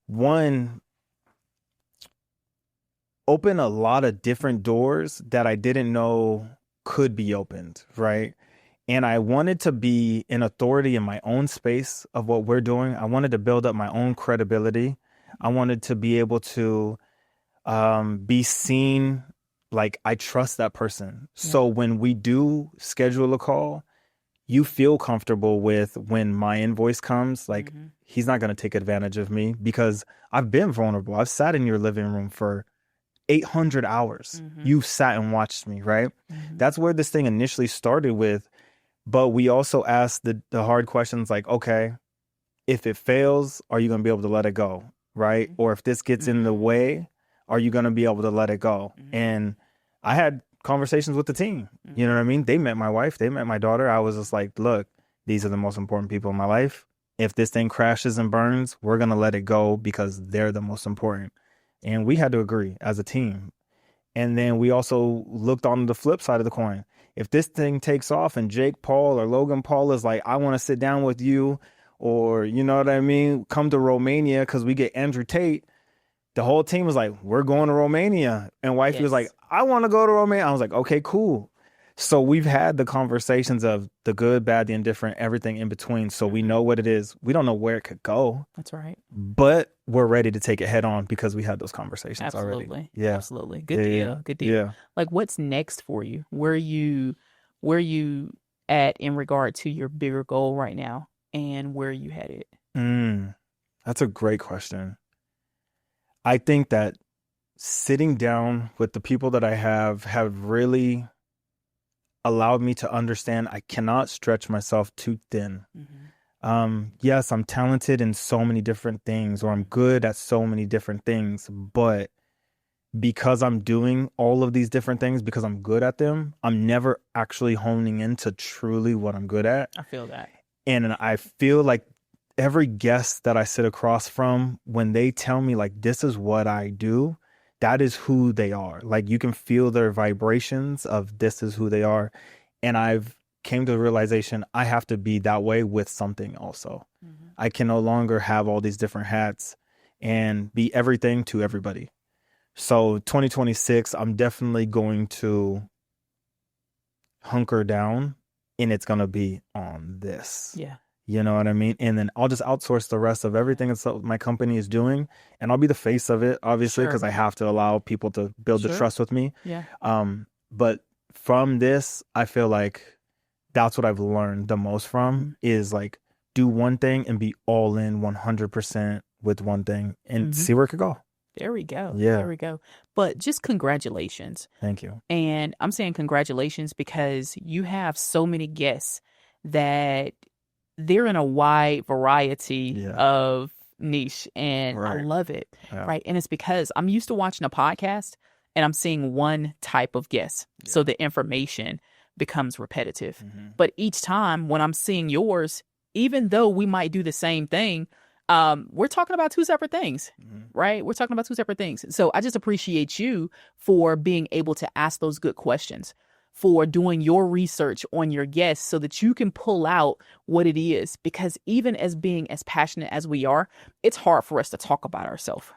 Speaker 2: one, open a lot of different doors that I didn't know could be opened, right? And I wanted to be an authority in my own space of what we're doing. I wanted to build up my own credibility. I wanted to be able to be seen like I trust that person. Yeah. So when we do schedule a call, you feel comfortable with when my invoice comes, like he's not going to take advantage of me because I've been vulnerable. I've sat in your living room for 800 hours. You've sat and watched me, right? That's where this thing initially started with. But we also asked the hard questions like, okay, if it fails, are you going to be able to let it go, right? Or if this gets in the way, are you going to be able to let it go? And I had conversations with the team. You know what I mean? They met my wife. They met my daughter. I was just like, look, these are the most important people in my life. If this thing crashes and burns, we're going to let it go because they're the most important. And we had to agree as a team. And then we also looked on the flip side of the coin. If this thing takes off and Jake Paul or Logan Paul is like, I want to sit down with you, or you know what I mean, come to Romania because we get Andrew Tate, the whole team was like, we're going to Romania. And wifey was like, I want to go to Romania. I was like, okay, cool. So we've had the conversations of the good, bad, the indifferent, everything in between. So we know what it is. We don't know where it could go.
Speaker 1: That's right.
Speaker 2: But we're ready to take it head on because we had those conversations already. Yeah.
Speaker 1: Absolutely. Good deal. Good deal.
Speaker 2: Yeah.
Speaker 1: Like, what's next for you? Where are you at in regard to your bigger goal right now, and where are you headed?
Speaker 2: That's a great question. I think that sitting down with the people that I have really allowed me to understand I cannot stretch myself too thin. Yes, I'm talented in so many different things, or I'm good at so many different things, but because I'm doing all of these different things, because I'm good at them, I'm never actually honing into truly what I'm good at.
Speaker 1: I feel that.
Speaker 2: And I feel like every guest that I sit across from, when they tell me like, this is what I do, that is who they are. Like you can feel their vibrations of this is who they are. And I've came to the realization I have to be that way with something also. I can no longer have all these different hats and be everything to everybody. So 2026, I'm definitely going to hunker down, and it's going to be on this.
Speaker 1: Yeah.
Speaker 2: You know what I mean? And then I'll just outsource the rest of everything that my company is doing. And I'll be the face of it, obviously, because I have to allow people to build the trust with me.
Speaker 1: Yeah.
Speaker 2: But from this, I feel like that's what I've learned the most from is like do one thing and be all in 100% with one thing and see where it could go.
Speaker 1: There we go.
Speaker 2: Yeah.
Speaker 1: There we go. But just congratulations.
Speaker 2: Thank you.
Speaker 1: And I'm saying congratulations because you have so many guests that they're in a wide variety of niche, and I love it. Right. And it's because I'm used to watching a podcast and I'm seeing one type of guest. So the information becomes repetitive. But each time when I'm seeing yours, even though we might do the same thing, we're talking about two separate things, right? We're talking about two separate things. So I just appreciate you for being able to ask those good questions, for doing your research on your guests so that you can pull out what it is. Because even as being as passionate as we are, it's hard for us to talk about ourselves,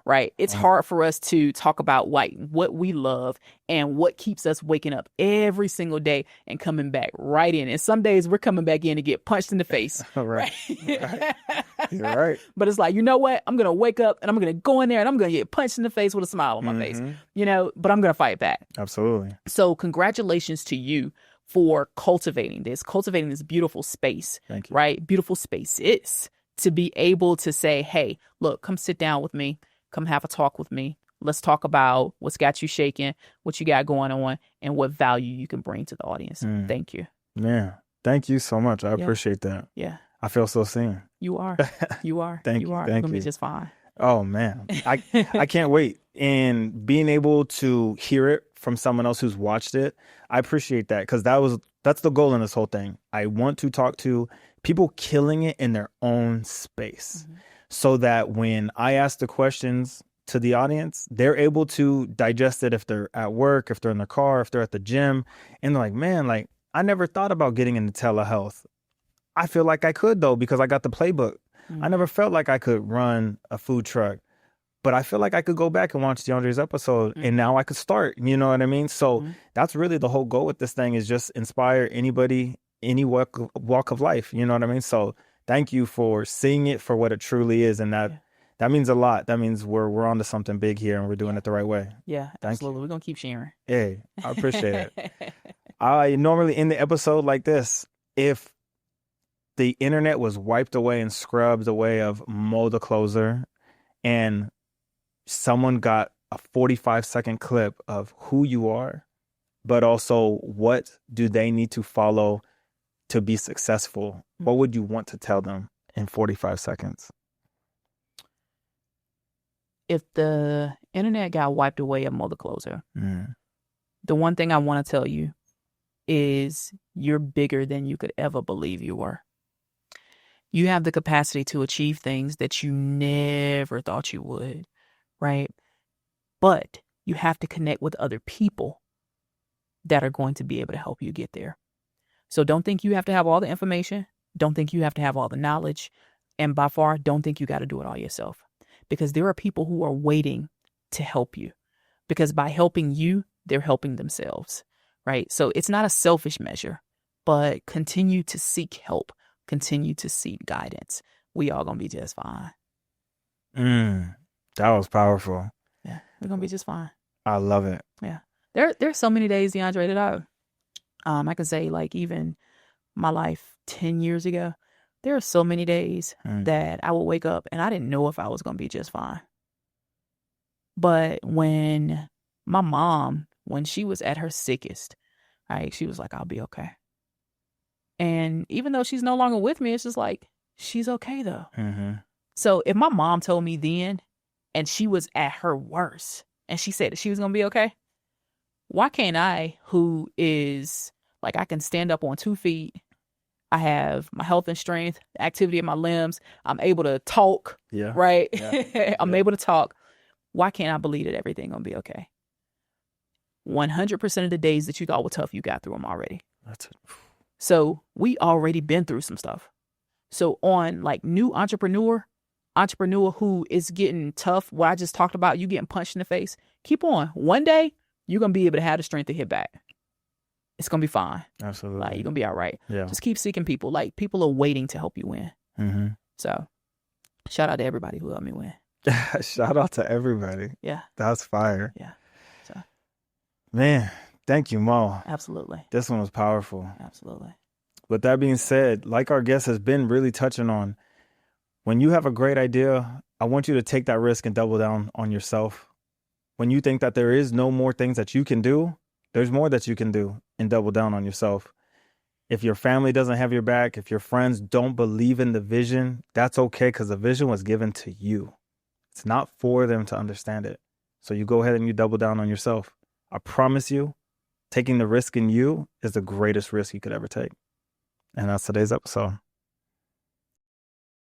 Speaker 1: right? It's hard for us to talk about like what we love and what keeps us waking up every single day and coming back right in. And some days we're coming back in to get punched in the face.
Speaker 2: Right. Right. You're right.
Speaker 1: But it's like, you know what? I'm going to wake up and I'm going to go in there and I'm going to get punched in the face with a smile on my face, you know, but I'm going to fight back.
Speaker 2: Absolutely.
Speaker 1: So congratulations to you for cultivating this beautiful space.
Speaker 2: Thank you.
Speaker 1: Right? Beautiful spaces to be able to say, hey, look, come sit down with me. Come have a talk with me. Let's talk about what's got you shaking, what you got going on, and what value you can bring to the audience. Thank you.
Speaker 2: Yeah. Thank you so much. I appreciate that.
Speaker 1: Yeah.
Speaker 2: I feel so seen.
Speaker 1: You are. You are.
Speaker 2: Thank
Speaker 1: you
Speaker 2: you.
Speaker 1: are.
Speaker 2: Thank
Speaker 1: You're going to
Speaker 2: you.
Speaker 1: be just fine.
Speaker 2: Oh, man. I can't wait. And being able to hear it from someone else who's watched it, I appreciate that because that's the goal in this whole thing. I want to talk to people killing it in their own space so that when I ask the questions to the audience, they're able to digest it if they're at work, if they're in their car, if they're at the gym. And they're like, man, like I never thought about getting into telehealth. I feel like I could, though, because I got the playbook. I never felt like I could run a food truck, but I feel like I could go back and watch DeAndre's episode and now I could start. You know what I mean? So that's really the whole goal with this thing is just inspire anybody, any walk of life. You know what I mean? So thank you for seeing it for what it truly is. And that means a lot. That means we're onto something big here and we're doing it the right way.
Speaker 1: Yeah, absolutely. We're going to keep sharing.
Speaker 2: Hey, I appreciate it. I normally end the episode like this. If the internet was wiped away and scrubbed away of Mo the Closer and someone got a 45-second clip of who you are, but also what do they need to follow to be successful, what would you want to tell them in 45 seconds?
Speaker 1: If the internet got wiped away of Mo the Closer, the one thing I want to tell you is you're bigger than you could ever believe you were. You have the capacity to achieve things that you never thought you would, right? But you have to connect with other people that are going to be able to help you get there. So don't think you have to have all the information. Don't think you have to have all the knowledge. And by far, don't think you got to do it all yourself. Because there are people who are waiting to help you. Because by helping you, they're helping themselves, right? So it's not a selfish measure, but continue to seek help. Continue to seek guidance. We all gonna be just fine.
Speaker 2: That was powerful.
Speaker 1: Yeah, we're gonna be just fine.
Speaker 2: I love it.
Speaker 1: Yeah, there's so many days, DeAndre, that I could say like even my life 10 years ago. There are so many days that I would wake up and I didn't know if I was gonna be just fine. But when my mom, when she was at her sickest, right, she was like, "I'll be okay." And even though she's no longer with me, it's just like, she's okay though. So if my mom told me then and she was at her worst and she said that she was going to be okay, why can't I, who is like, I can stand up on 2 feet. I have my health and strength, the activity of my limbs. I'm able to talk, right? Yeah. I'm able to talk. Why can't I believe that everything going to be okay? 100% of the days that you thought were tough, you got through them already.
Speaker 2: That's it.
Speaker 1: So we already been through some stuff. So on like new entrepreneur who is getting tough, what I just talked about, you getting punched in the face, keep on. One day, you're going to be able to have the strength to hit back. It's going to be fine.
Speaker 2: Absolutely.
Speaker 1: Like, you're going to be all right.
Speaker 2: Yeah.
Speaker 1: Just keep seeking people. Like, people are waiting to help you win. So shout out to everybody who helped me win.
Speaker 2: Shout out to everybody.
Speaker 1: Yeah.
Speaker 2: That's fire.
Speaker 1: Yeah. So,
Speaker 2: man, thank you, Mo.
Speaker 1: Absolutely.
Speaker 2: This one was powerful.
Speaker 1: Absolutely.
Speaker 2: With that being said, like our guest has been really touching on, when you have a great idea, I want you to take that risk and double down on yourself. When you think that there is no more things that you can do, there's more that you can do, and double down on yourself. If your family doesn't have your back, if your friends don't believe in the vision, that's okay, because the vision was given to you. It's not for them to understand it. So you go ahead and you double down on yourself. I promise you, taking the risk in you is the greatest risk you could ever take. And that's today's episode.